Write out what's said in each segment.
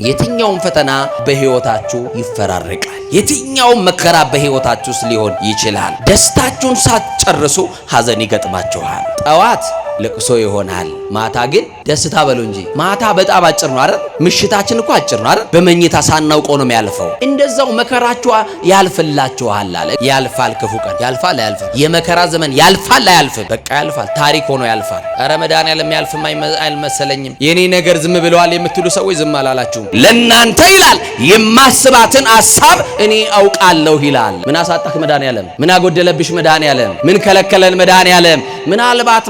የትኛውም ፈተና በህይወታችሁ ይፈራረቃል። የትኛውም መከራ በህይወታችሁ ሊሆን ይችላል። ደስታችሁን ሳትጨርሱ ሐዘን ይገጥማችኋል። ጠዋት ለቅሶ ይሆናል፣ ማታ ግን ደስታ በሉ እንጂ። ማታ በጣም አጭር ነው አይደል? ምሽታችን እኮ አጭር ነው አይደል? በመኝታ ሳናውቀው ነው የሚያልፈው። እንደዛው መከራችሁ ያልፍላችኋል አለ። ያልፋል፣ ክፉ ቀን ያልፋል አያልፍም? የመከራ ዘመን ያልፋል አያልፍም? በቃ ያልፋል፣ ታሪክ ሆኖ ያልፋል። ኧረ መድኃኒዓለም ያልፍም አይመሰለኝም። የኔ ነገር ዝም ብለዋል የምትሉ ሰዎች ዝም አላላችሁም። ለናንተ ይላል የማስባትን ሐሳብ እኔ አውቃለሁ ይላል። ምን አሳጣክ መድኃኒዓለም? ምን አጎደለብሽ መድኃኒዓለም? ምን ከለከለን መድኃኒዓለም?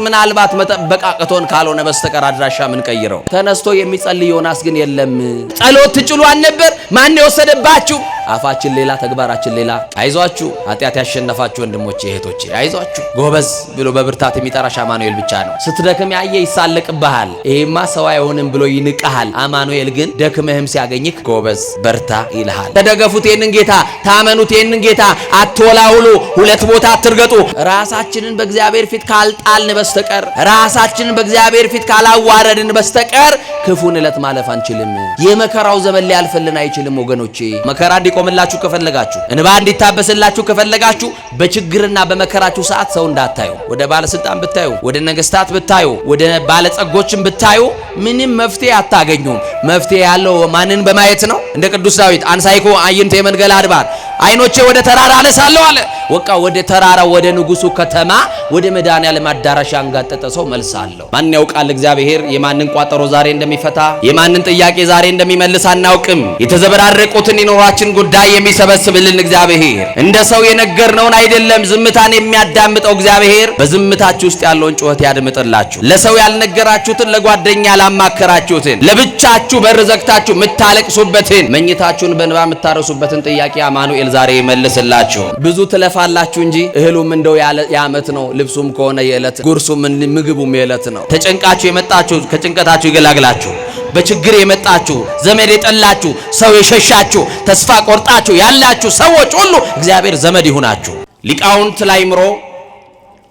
ምናልባት መጠበቃቀቶን ካልሆነ በስተቀር አድራሻ ምን ቀይረው። ተነስቶ የሚጸልይ ዮናስ ግን የለም። ጸሎት ትጭሉ አልነበር? ማን የወሰደባችሁ? አፋችን ሌላ ተግባራችን ሌላ። አይዟችሁ ኃጢአት ያሸነፋችሁ ወንድሞቼ እህቶቼ፣ አይዟችሁ። ጎበዝ ብሎ በብርታት የሚጠራሽ አማኑኤል ብቻ ነው። ስትደክም ያየ ይሳለቅብሃል። ይሄማ ሰው አይሆንም ብሎ ይንቀሃል። አማኑኤል ግን ደክመህም ሲያገኝክ ጎበዝ በርታ ይልሃል። ተደገፉት ይህንን ጌታ፣ ታመኑት ይህንን ጌታ፣ አትወላውሉ፣ ሁለት ቦታ አትርገጡ። ራሳችንን በእግዚአብሔር ፊት ካልጣልን በስተቀር፣ ራሳችንን በእግዚአብሔር ፊት ካላዋረድን በስተቀር ክፉን ዕለት ማለፍ አንችልም። የመከራው ዘመን ሊያልፍልን አይችልም ወገኖቼ። መከራ እንዲቆምላችሁ ከፈለጋችሁ፣ እንባ እንዲታበስላችሁ ከፈለጋችሁ፣ በችግርና በመከራችሁ ሰዓት ሰው እንዳታዩ። ወደ ባለስልጣን ብታዩ፣ ወደ ነገስታት ብታዩ፣ ወደ ባለጸጎችን ብታዩ ምንም መፍትሄ አታገኙም። መፍትሄ ያለው ማንን በማየት ነው? እንደ ቅዱስ ዳዊት አንሳይኮ አይንቴ መንገል አድባር፣ አይኖቼ ወደ ተራራ አነሳለሁ አለ። ወቃ ወደ ተራራ ወደ ንጉሱ ከተማ ወደ መድኃኒዓለም አዳራሽ አንጋጠጠ ሰው መልስ አለው። ማን ያውቃል እግዚአብሔር የማንን ቋጠሮ ዛሬ እንደሚፈታ፣ የማንን ጥያቄ ዛሬ እንደሚመልስ አናውቅም። የተዘበራረቁትን የኑሯችን ጉዳይ የሚሰበስብልን እግዚአብሔር፣ እንደ ሰው የነገርነውን አይደለም ዝምታን የሚያዳምጠው እግዚአብሔር በዝምታችሁ ውስጥ ያለውን ጩኸት ያድምጥላችሁ። ለሰው ያልነገራችሁትን፣ ለጓደኛ ያላማከራችሁትን፣ ለብቻችሁ በር ዘግታችሁ የምታለቅሱበትን፣ መኝታችሁን በእንባ የምታረሱበትን ጥያቄ አማኑኤል ዛሬ ይመልስላችሁ። ብዙ ትለፋላችሁ እንጂ እህሉም እንደው የዓመት ነው፣ ልብሱም ከሆነ የዕለት፣ ጉርሱም ምግቡም የዕለት ነው። ተጨንቃችሁ የመጣችሁ ከጭንቀታችሁ ይገላግላችሁ። በችግር የመጣችሁ፣ ዘመድ የጠላችሁ፣ ሰው የሸሻችሁ፣ ተስፋ ቆርጣችሁ ያላችሁ ሰዎች ሁሉ እግዚአብሔር ዘመድ ይሁናችሁ። ሊቃውንት ለአእምሮ፣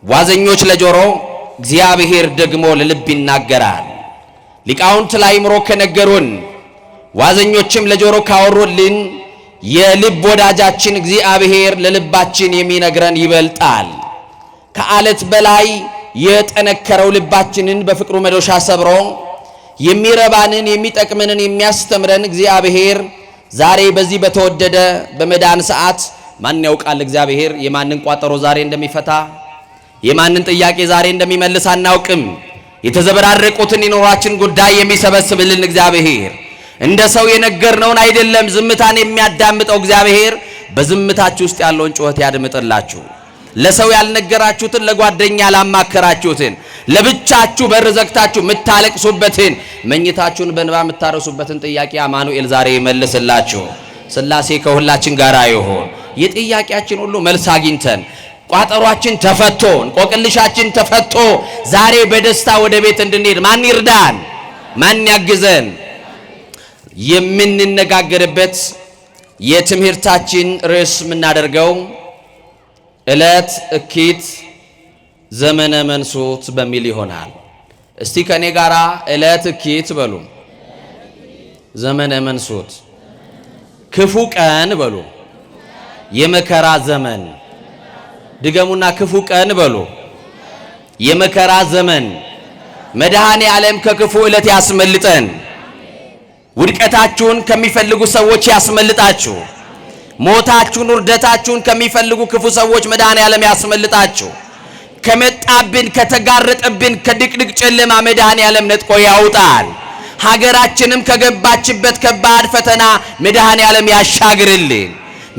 ዋዘኞች ለጆሮ፣ እግዚአብሔር ደግሞ ለልብ ይናገራል። ሊቃውንት ለአእምሮ ከነገሩን፣ ዋዘኞችም ለጆሮ ካወሩልን የልብ ወዳጃችን እግዚአብሔር ለልባችን የሚነግረን ይበልጣል። ከአለት በላይ የጠነከረው ልባችንን በፍቅሩ መዶሻ ሰብሮ የሚረባንን የሚጠቅመንን የሚያስተምረን እግዚአብሔር ዛሬ በዚህ በተወደደ በመዳን ሰዓት ማን ያውቃል እግዚአብሔር የማንን ቋጠሮ ዛሬ እንደሚፈታ፣ የማንን ጥያቄ ዛሬ እንደሚመልስ አናውቅም። የተዘበራረቁትን የኑሯችን ጉዳይ የሚሰበስብልን እግዚአብሔር፣ እንደ ሰው የነገርነውን አይደለም ዝምታን የሚያዳምጠው እግዚአብሔር በዝምታችሁ ውስጥ ያለውን ጩኸት ያድምጥላችሁ። ለሰው ያልነገራችሁትን፣ ለጓደኛ ያላማከራችሁትን፣ ለብቻችሁ በር ዘግታችሁ የምታለቅሱበትን፣ መኝታችሁን በእንባ የምታረሱበትን ጥያቄ አማኑኤል ዛሬ ይመልስላችሁ። ሥላሴ ከሁላችን ጋር ይሁን። የጥያቄያችን ሁሉ መልስ አግኝተን ቋጠሯችን ተፈቶ እንቆቅልሻችን ተፈቶ ዛሬ በደስታ ወደ ቤት እንድንሄድ ማን ይርዳን? ማን ያግዘን? የምንነጋገርበት የትምህርታችን ርዕስ የምናደርገው ዕለት እኪት ዘመነ መንሱት በሚል ይሆናል። እስቲ ከኔ ጋራ ዕለት እኪት በሉ፣ ዘመነ መንሱት፣ ክፉ ቀን በሉ፣ የመከራ ዘመን። ድገሙና ክፉ ቀን በሉ፣ የመከራ ዘመን። መድኃኔ ዓለም ከክፉ ዕለት ያስመልጠን። ውድቀታችሁን ከሚፈልጉ ሰዎች ያስመልጣችሁ። ሞታችሁን ውርደታችሁን ከሚፈልጉ ክፉ ሰዎች መድኃኔዓለም ያስመልጣችሁ። ከመጣብን ከተጋረጠብን ከድቅድቅ ጨለማ መድኃኔዓለም ነጥቆ ያውጣል። ሀገራችንም ከገባችበት ከባድ ፈተና መድኃኔዓለም ያሻግርልን።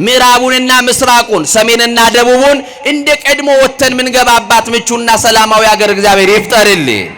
ምዕራቡንና ምስራቁን፣ ሰሜንና ደቡቡን እንደ ቀድሞ ወተን ምንገባባት ምቹና ሰላማዊ ሀገር እግዚአብሔር ይፍጠርልን።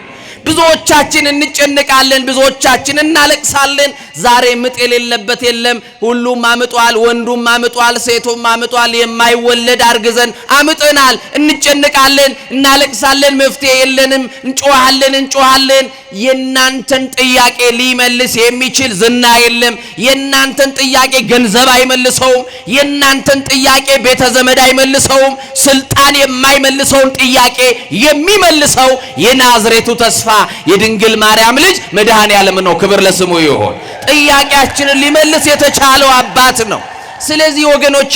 ብዙዎቻችን እንጨነቃለን፣ ብዙዎቻችን እናለቅሳለን። ዛሬ ምጥ የሌለበት የለም። ሁሉም አምጧል፣ ወንዱም አምጧል፣ ሴቱም አምጧል። የማይወለድ አርግዘን አምጠናል። እንጨነቃለን፣ እናለቅሳለን። መፍትሄ የለንም። እንጮሃለን። የናንተን ጥያቄ ሊመልስ የሚችል ዝና የለም። የናንተን ጥያቄ ገንዘብ አይመልሰውም። የናንተን ጥያቄ ቤተ ዘመድ አይመልሰውም። ስልጣን የማይመልሰውን ጥያቄ የሚመልሰው የናዝሬቱ ተስፋ የድንግል ማርያም ልጅ መድኃኔዓለም ነው። ክብር ለስሙ ይሁን። ጥያቄያችንን ሊመልስ የተቻለው አባት ነው። ስለዚህ ወገኖቼ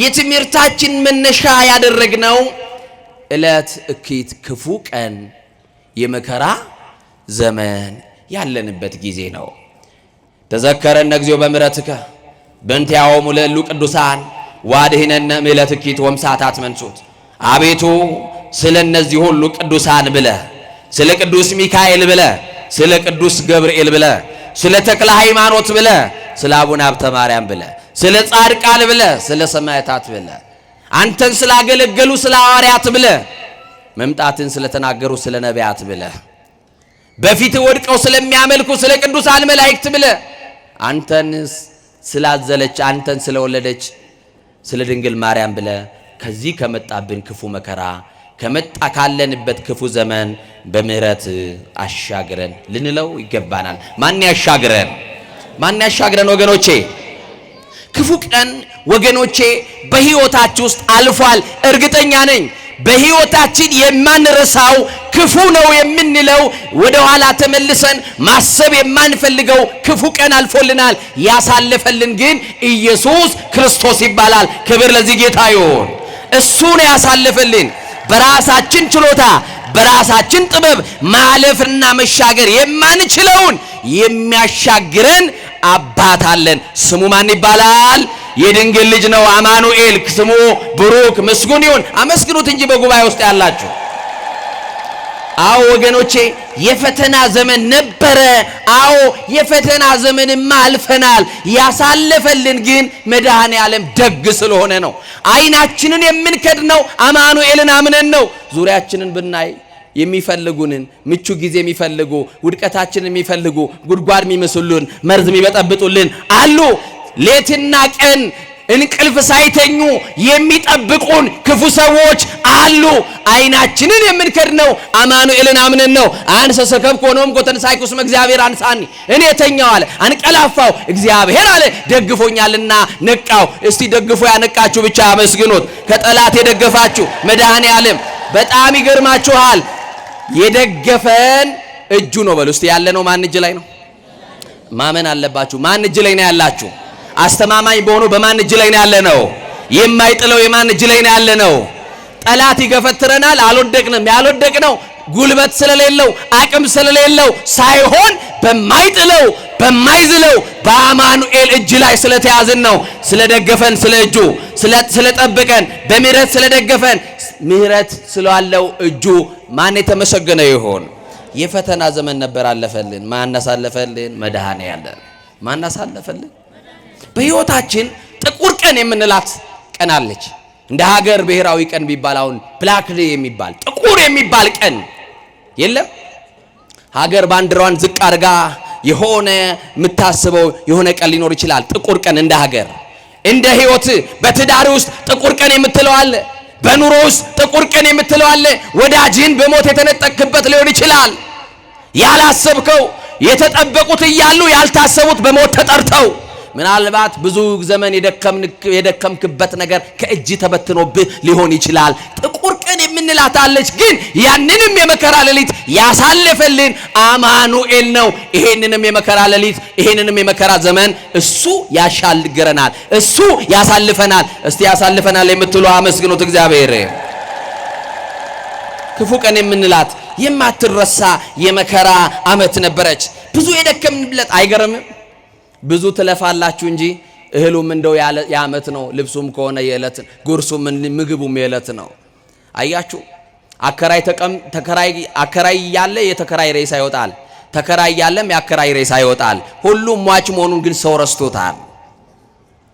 የትምህርታችን መነሻ ያደረግነው ዕለት እኪት ክፉ ቀን የመከራ ዘመን ያለንበት ጊዜ ነው። ተዘከረነ እግዚኦ በምሕረትከ በእንቲአሆሙ ለእሉ ቅዱሳን ዋድኅነነ እምዕለተ እኪት ወእምሰዓታት መንሱት። አቤቱ ስለ እነዚህ ሁሉ ቅዱሳን ብለህ፣ ስለ ቅዱስ ሚካኤል ብለህ፣ ስለ ቅዱስ ገብርኤል ብለህ፣ ስለ ተክለ ሃይማኖት ብለህ፣ ስለ አቡነ ሀብተ ማርያም ብለህ፣ ስለ ጻድቃን ብለህ፣ ስለ ሰማዕታት ብለህ፣ አንተን ስላገለገሉ ስለ ሐዋርያት ብለህ፣ መምጣትን ስለተናገሩ ስለ ነቢያት ብለህ፣ በፊት ወድቀው ስለሚያመልኩ ስለ ቅዱሳን መላእክት ብለህ፣ አንተን ስላዘለች አንተን ስለወለደች ስለ ድንግል ማርያም ብለህ ከዚህ ከመጣብን ክፉ መከራ ከመጣ ካለንበት ክፉ ዘመን በምህረት አሻግረን ልንለው ይገባናል። ማን ያሻግረን? ማን ያሻግረን? ወገኖቼ ክፉ ቀን ወገኖቼ በሕይወታችሁ ውስጥ አልፏል። እርግጠኛ ነኝ በሕይወታችን የማንረሳው ክፉ ነው የምንለው ወደ ኋላ ተመልሰን ማሰብ የማንፈልገው ክፉ ቀን አልፎልናል። ያሳለፈልን ግን ኢየሱስ ክርስቶስ ይባላል። ክብር ለዚህ ጌታ ይሁን። እሱ ነው ያሳለፈልን። በራሳችን ችሎታ በራሳችን ጥበብ ማለፍና መሻገር የማንችለውን የሚያሻግረን አባት አለን። ስሙ ማን ይባላል? የድንግል ልጅ ነው። አማኑኤል ስሙ ብሩክ ምስጉን ይሁን። አመስግኑት እንጂ በጉባኤ ውስጥ ያላችሁ። አዎ ወገኖቼ የፈተና ዘመን ነበረ። አዎ የፈተና ዘመንማ አልፈናል። ያሳለፈልን ግን መድኃኔዓለም ደግ ስለሆነ ነው። አይናችንን የምንከድነው አማኑኤልን አምነን ነው። ዙሪያችንን ብናይ የሚፈልጉንን ምቹ ጊዜ የሚፈልጉ ውድቀታችንን የሚፈልጉ ጉድጓድ የሚመስሉን መርዝ የሚበጠብጡልን አሉ። ሌትና ቀን እንቅልፍ ሳይተኙ የሚጠብቁን ክፉ ሰዎች አሉ። አይናችንን የምንከድነው አማኑኤልን አምነን ነው። አንሰ ሰከብኩ ወኖም ኮተንሳይኩ እስመ እግዚአብሔር አንሳኒ፣ እኔ ተኛው አለ አንቀላፋው እግዚአብሔር አለ ደግፎኛልና ነቃው። እስቲ ደግፎ ያነቃችሁ ብቻ አመስግኑት። ከጠላት የደገፋችሁ መድኃኔዓለም በጣም ይገርማችኋል። የደገፈን እጁ ነው በሉ እስቲ። ያለነው ማን እጅ ላይ ነው? ማመን አለባችሁ። ማን እጅ ላይ ነው ያላችሁ? አስተማማኝ በሆኑ በማን እጅ ላይ ነው ያለነው? የማይጥለው የማን እጅ ላይ ነው ያለነው? ጠላት ይገፈትረናል፣ አልወደቅንም። ያልወደቅነው ጉልበት ስለሌለው አቅም ስለሌለው ሳይሆን በማይጥለው በማይዝለው በአማኑኤል እጅ ላይ ስለተያዝን ነው። ስለደገፈን ስለ እጁ ስለጠበቀን በምህረት ስለደገፈን ምህረት ስላለው እጁ ማን የተመሰገነ ይሁን። የፈተና ዘመን ነበር አለፈልን። ማን አሳለፈልን? መድኃኔዓለም። ማን አሳለፈልን? በሕይወታችን ጥቁር ቀን የምንላት ቀን አለች። እንደ ሀገር ብሔራዊ ቀን ቢባል አሁን ብላክ ዴይ የሚባል ጥቁር የሚባል ቀን የለም። ሀገር ባንዲራዋን ዝቅ አድርጋ የሆነ የምታስበው የሆነ ቀን ሊኖር ይችላል። ጥቁር ቀን እንደ ሀገር፣ እንደ ሕይወት በትዳር ውስጥ ጥቁር ቀን የምትለው አለ። በኑሮ ውስጥ ጥቁር ቀን የምትለው አለ። ወዳጅህን በሞት የተነጠቅበት ሊሆን ይችላል። ያላሰብከው የተጠበቁት እያሉ ያልታሰቡት በሞት ተጠርተው ምናልባት ብዙ ዘመን የደከምክበት ነገር ከእጅ ተበትኖብህ ሊሆን ይችላል። ጥቁር ቀን የምንላት አለች። ግን ያንንም የመከራ ሌሊት ያሳለፈልን አማኑኤል ነው። ይሄንንም የመከራ ሌሊት ይሄንንም የመከራ ዘመን እሱ ያሻግረናል፣ እሱ ያሳልፈናል። እስቲ ያሳልፈናል የምትሉ አመስግኑት እግዚአብሔር። ክፉ ቀን የምንላት የማትረሳ የመከራ ዓመት ነበረች። ብዙ የደከምንብለት አይገርምም? ብዙ ትለፋላችሁ እንጂ እህሉም እንደው የዓመት ነው። ልብሱም ከሆነ የዕለት፣ ጉርሱም ምግቡም የዕለት ነው። አያችሁ፣ አከራይ ያለ የተከራይ ሬሳ ይወጣል፣ ተከራይ ያለም የአከራይ ሬሳ ይወጣል። ሁሉም ሟች መሆኑን ግን ሰው ረስቶታል።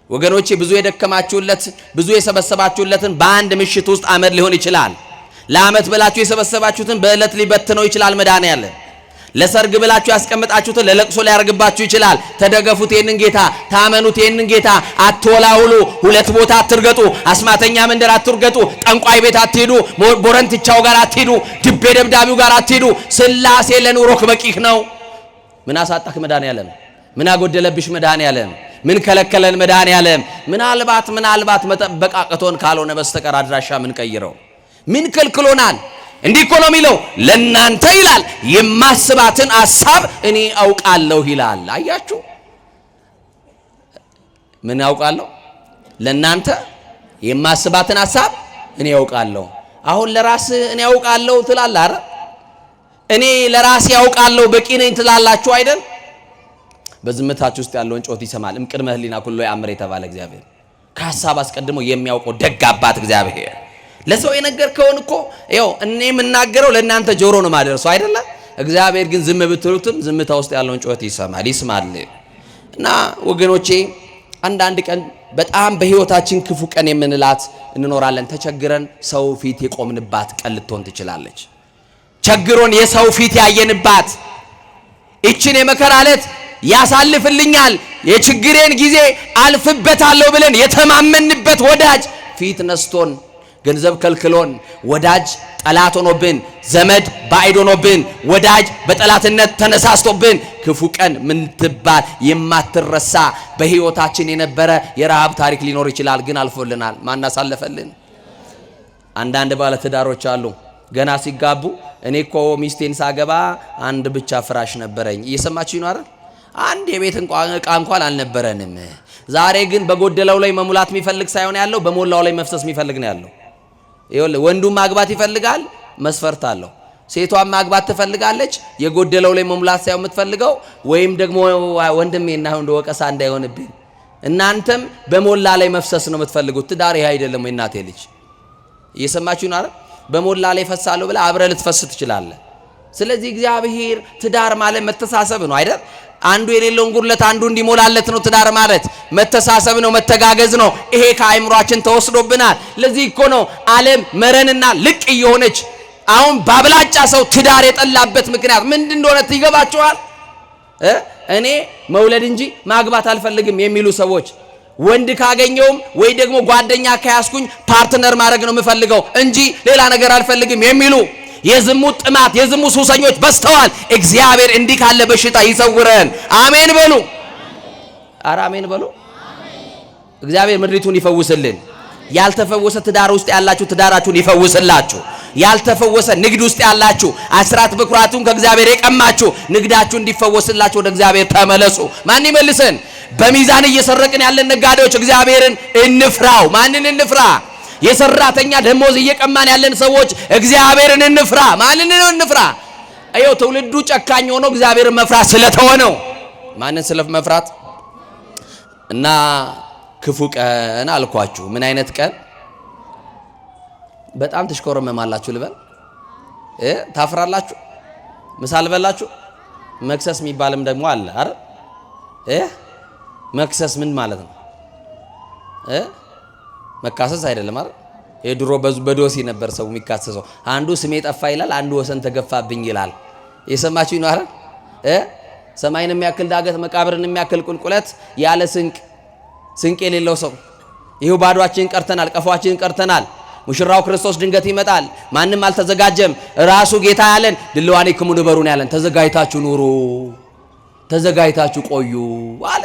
ወገኖቼ ብዙ የደከማችሁለት ብዙ የሰበሰባችሁለትን በአንድ ምሽት ውስጥ አመድ ሊሆን ይችላል። ለዓመት ብላችሁ የሰበሰባችሁትን በዕለት ሊበትነው ይችላል መድኃኔዓለም። ለሰርግ ብላችሁ ያስቀምጣችሁትን ለለቅሶ ሊያርግባችሁ ይችላል። ተደገፉት ይሄንን ጌታ፣ ታመኑት ይሄንን ጌታ። አትወላውሉ፣ ሁለት ቦታ አትርገጡ፣ አስማተኛ መንደር አትርገጡ፣ ጠንቋይ ቤት አትሄዱ፣ ቦረንትቻው ጋር አትሄዱ፣ ድቤ ደብዳቢው ጋር አትሄዱ። ስላሴ ለኑሮክ በቂህ ነው። ምን አሳጣክ መድኃኔዓለም? ምን አጎደለብሽ መድኃኔዓለም? ምን ከለከለን መድኃኔዓለም? ምናልባት መጠበቅ አቅቶን ካልሆነ በስተቀር አድራሻ ምን ቀይረው ምን ከልክሎናል? እንዲህ እኮ ነው የሚለው፣ ለናንተ ይላል የማስባትን ሐሳብ እኔ አውቃለሁ ይላል። አያችሁ፣ ምን አውቃለሁ? ለናንተ የማስባትን ሐሳብ እኔ አውቃለሁ። አሁን ለራስ እኔ አውቃለሁ ትላለህ አይደል? እኔ ለራሴ አውቃለሁ በቂ ነኝ ትላላችሁ አይደል? በዝምታችሁ ውስጥ ያለውን ጮት ይሰማል። እምቅድመ ህሊና ኩሎ ያምር የተባለ እግዚአብሔር፣ ከሐሳብ አስቀድሞ የሚያውቀው ደግ አባት እግዚአብሔር። ለሰው የነገርከውን እኮ ይኸው እኔ የምናገረው ለእናንተ ጆሮ ነው ማደርሰው አይደለ? እግዚአብሔር ግን ዝም ብትሉትም ዝምታ ውስጥ ያለውን ጮት ይሰማል፣ ይስማል። እና ወገኖቼ አንዳንድ ቀን በጣም በህይወታችን ክፉ ቀን የምንላት እንኖራለን። ተቸግረን ሰው ፊት የቆምንባት ቀን ልትሆን ትችላለች። ቸግሮን የሰው ፊት ያየንባት እቺን የመከራ ዕለት ያሳልፍልኛል የችግሬን ጊዜ አልፍበታለሁ ብለን የተማመንበት ወዳጅ ፊት ነስቶን ገንዘብ ከልክሎን ወዳጅ ጠላት ሆኖብን ዘመድ ባዕድ ሆኖብን ወዳጅ በጠላትነት ተነሳስቶብን ክፉ ቀን ምን ትባል የማትረሳ በህይወታችን የነበረ የረሃብ ታሪክ ሊኖር ይችላል። ግን አልፎልናል። ማን አሳለፈልን? አንዳንድ ባለ ትዳሮች አሉ ገና ሲጋቡ እኔ እኮ ሚስቴን ሳገባ አንድ ብቻ ፍራሽ ነበረኝ። እየሰማችሁ ነው አይደል? አንድ የቤት ዕቃ እንኳን አልነበረንም። ዛሬ ግን በጎደለው ላይ መሙላት የሚፈልግ ሳይሆን ያለው በሞላው ላይ መፍሰስ የሚፈልግ ነው ያለው። ይኸውልህ ወንዱም ማግባት ይፈልጋል፣ መስፈርት አለው። ሴቷም ማግባት ትፈልጋለች፣ የጎደለው ላይ መሙላት ሳይሆን የምትፈልገው። ወይም ደግሞ ወንድሜና ወንድ ወቀሳ እንዳይሆንብኝ እናንተም በሞላ ላይ መፍሰስ ነው የምትፈልጉት። ትዳር ይሄ አይደለም ወይ እናቴ ልጅ? እየሰማችሁ ነው አይደል? በሞላ ላይ ፈሳለሁ ብለህ አብረህ ልትፈስ ትችላለህ። ስለዚህ እግዚአብሔር ትዳር ማለት መተሳሰብ ነው አይደል? አንዱ የሌለውን ጉድለት አንዱ እንዲሞላለት ነው። ትዳር ማለት መተሳሰብ ነው፣ መተጋገዝ ነው። ይሄ ከአይምሯችን ተወስዶብናል። ለዚህ እኮ ነው ዓለም መረንና ልቅ እየሆነች አሁን ባብላጫ ሰው ትዳር የጠላበት ምክንያት ምንድን እንደሆነ ይገባቸዋል። እኔ መውለድ እንጂ ማግባት አልፈልግም የሚሉ ሰዎች፣ ወንድ ካገኘውም ወይ ደግሞ ጓደኛ ከያዝኩኝ ፓርትነር ማድረግ ነው የምፈልገው እንጂ ሌላ ነገር አልፈልግም የሚሉ የዝሙት ጥማት የዝሙት ሱሰኞች በስተዋል። እግዚአብሔር እንዲህ ካለ በሽታ ይሰውረን። አሜን በሉ። ኧረ አሜን በሉ። እግዚአብሔር ምድሪቱን ይፈውስልን። ያልተፈወሰ ትዳር ውስጥ ያላችሁ ትዳራችሁን ይፈውስላችሁ። ያልተፈወሰ ንግድ ውስጥ ያላችሁ አስራት በኩራቱን ከእግዚአብሔር የቀማችሁ ንግዳችሁ እንዲፈወስላችሁ ወደ እግዚአብሔር ተመለሱ። ማን ይመልሰን? በሚዛን እየሰረቅን ያለን ነጋዴዎች እግዚአብሔርን እንፍራው። ማንን እንፍራ? የሰራተኛ ደሞዝ እየቀማን ያለን ሰዎች እግዚአብሔርን እንፍራ። ማንን ነው እንፍራ? አየው ትውልዱ ጨካኝ ሆኖ እግዚአብሔርን መፍራት ስለተወነው። ማንን ስለመፍራት? እና ክፉ ቀን አልኳችሁ። ምን አይነት ቀን? በጣም ትሽኮረመማላችሁ ልበል? ታፍራላችሁ? ምሳል በላችሁ? መክሰስ የሚባልም ደግሞ አለ አይደል? መክሰስ ምን ማለት ነው? መካሰስ አይደለም አይደል? የድሮ በዶሲ ነበር ሰው የሚካሰሰው። አንዱ ስሜ ጠፋ ይላል፣ አንዱ ወሰን ተገፋብኝ ይላል። የሰማችሁ ነው አይደል? ሰማይን የሚያክል ዳገት መቃብርን የሚያክል ቁልቁለት ያለ ስንቅ የሌለው ሰው ይሄው ባዷችን ቀርተናል፣ ቀፏችን ቀርተናል። ሙሽራው ክርስቶስ ድንገት ይመጣል፣ ማንም አልተዘጋጀም። ራሱ ጌታ ያለን ድልዋኔክሙ ንበሩን ያለን ተዘጋጅታችሁ ኑሩ፣ ተዘጋጅታችሁ ቆዩ አለ።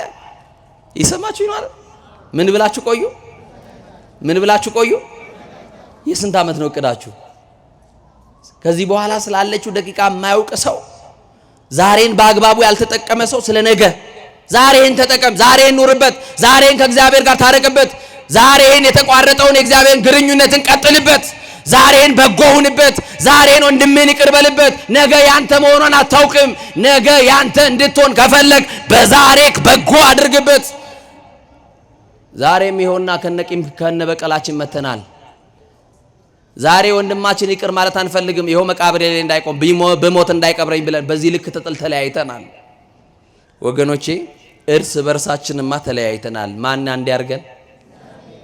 ይሰማችሁ ነው አይደል? ምን ብላችሁ ቆዩ? ምን ብላችሁ ቆዩ? የስንት ዓመት ነው እቅዳችሁ? ከዚህ በኋላ ስላለችው ደቂቃ የማያውቅ ሰው፣ ዛሬን በአግባቡ ያልተጠቀመ ሰው ስለ ነገ ዛሬን ተጠቀም፣ ዛሬን ኑርበት፣ ዛሬን ከእግዚአብሔር ጋር ታረቅበት፣ ዛሬን የተቋረጠውን የእግዚአብሔርን ግንኙነትን ቀጥልበት፣ ዛሬን በጎ ሁንበት፣ ዛሬን ወንድምህን ይቅር በልበት። ነገ ያንተ መሆኗን አታውቅም። ነገ ያንተ እንድትሆን ከፈለግ በዛሬክ በጎ አድርግበት። ዛሬም ይኸውና ከነቂም ከነበቀላችን መተናል። ዛሬ ወንድማችን ይቅር ማለት አንፈልግም። ይኸው መቃብር ላይ እንዳይቆም በሞት እንዳይቀብረኝ ብለን በዚህ ልክ ተለያይተናል። ወገኖቼ እርስ በርሳችንማ ተለያይተናል። ማን እንዲያርገን?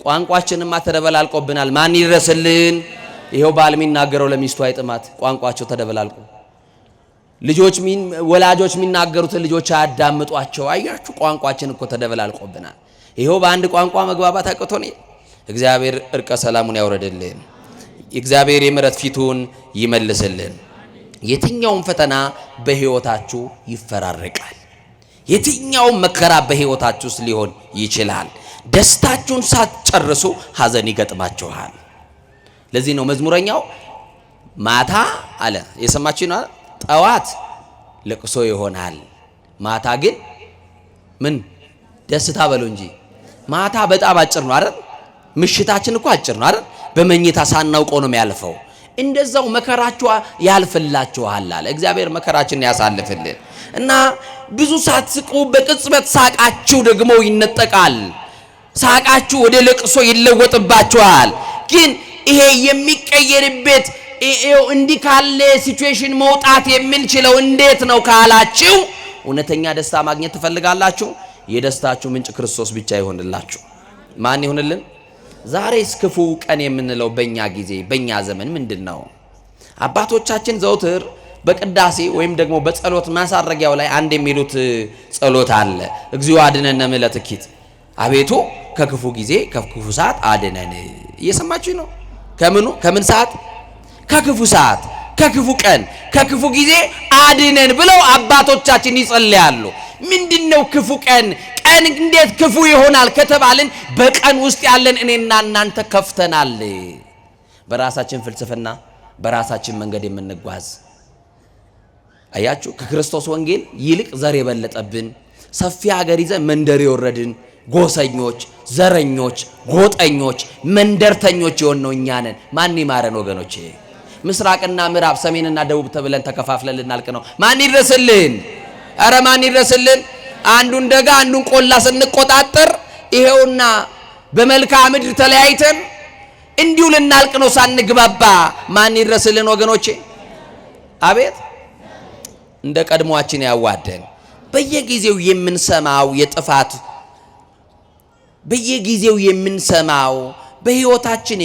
ቋንቋችንማ ተደበላልቆብናል። ማን ይድረስልን? ይኸው ባል የሚናገረው ለሚስቱ አይጥማት፣ ቋንቋቸው ተደበላልቆ ወላጆች የሚናገሩትን ልጆች አያዳምጧቸው። አያችሁ ቋንቋችን እኮ ተደበላልቆብናል። ይሄው በአንድ ቋንቋ መግባባት አቅቶን እግዚአብሔር እርቀ ሰላሙን ያውረድልን። እግዚአብሔር የምሕረት ፊቱን ይመልስልን። የትኛውም ፈተና በሕይወታችሁ ይፈራረቃል። የትኛውም መከራ በሕይወታችሁ ውስጥ ሊሆን ይችላል። ደስታችሁን ሳትጨርሱ ሐዘን ይገጥማችኋል። ለዚህ ነው መዝሙረኛው ማታ አለ የሰማችሁ ነው ጠዋት ለቅሶ ይሆናል፣ ማታ ግን ምን ደስታ በሉ እንጂ። ማታ በጣም አጭር ነው አይደል? ምሽታችን እኮ አጭር ነው አይደል? በመኝታ ሳናውቀው ነው የሚያልፈው። እንደዛው መከራችሁ ያልፍላችኋል አለ እግዚአብሔር። መከራችንን ያሳልፍልን እና ብዙ ሳትስቁ በቅጽበት ሳቃችሁ ደግሞ ይነጠቃል። ሳቃችሁ ወደ ለቅሶ ይለወጥባችኋል። ግን ይሄ የሚቀየርበት እንዲህ ካለ ሲቹዌሽን መውጣት የምንችለው እንዴት ነው ካላችሁ፣ እውነተኛ ደስታ ማግኘት ትፈልጋላችሁ? የደስታችሁ ምንጭ ክርስቶስ ብቻ ይሆንላችሁ። ማን ይሆንልን? ዛሬስ ክፉ ቀን የምንለው በእኛ ጊዜ በእኛ ዘመን ምንድን ነው? አባቶቻችን ዘውትር በቅዳሴ ወይም ደግሞ በጸሎት ማሳረጊያው ላይ አንድ የሚሉት ጸሎት አለ። እግዚኦ አድነነ እምለትኪት፣ አቤቱ ከክፉ ጊዜ ከክፉ ሰዓት አድነን። እየሰማችሁ ነው? ከምን ሰዓት? ከክፉ ሰዓት፣ ከክፉ ቀን፣ ከክፉ ጊዜ አድነን ብለው አባቶቻችን ይጸልያሉ። ምንድነው ክፉ ቀን? ቀን እንዴት ክፉ ይሆናል ከተባልን በቀን ውስጥ ያለን እኔና እናንተ ከፍተናል። በራሳችን ፍልስፍና በራሳችን መንገድ የምንጓዝ አያችሁ፣ ከክርስቶስ ወንጌል ይልቅ ዘር የበለጠብን ሰፊ ሀገር ይዘን መንደር የወረድን ጎሰኞች፣ ዘረኞች፣ ጎጠኞች፣ መንደርተኞች የሆነው እኛ ነን። ማን ይማረን ወገኖቼ? ምስራቅና ምዕራብ ሰሜንና ደቡብ ተብለን ተከፋፍለን ልናልቅ ነው። ማን ይድረስልን? አረ ማን ይድረስልን? አንዱን ደጋ አንዱን ቆላ ስንቆጣጠር ይሄውና በመልክዓ ምድር ተለያይተን እንዲሁ ልናልቅ ነው ሳንግባባ። ማን ይድረስልን ወገኖቼ? አቤት እንደ ቀድሞአችን ያዋደን። በየጊዜው የምንሰማው የጥፋት በየጊዜው የምንሰማው በሕይወታችን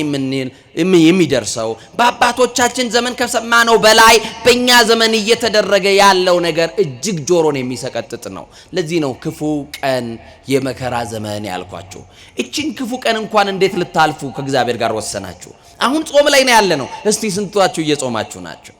የሚደርሰው በአባቶቻችን ዘመን ከሰማነው በላይ በእኛ ዘመን እየተደረገ ያለው ነገር እጅግ ጆሮን የሚሰቀጥጥ ነው። ለዚህ ነው ክፉ ቀን የመከራ ዘመን ያልኳችሁ። እቺን ክፉ ቀን እንኳን እንዴት ልታልፉ ከእግዚአብሔር ጋር ወሰናችሁ? አሁን ጾም ላይ ነው ያለ ነው። እስቲ ስንቷችሁ እየጾማችሁ ናቸው?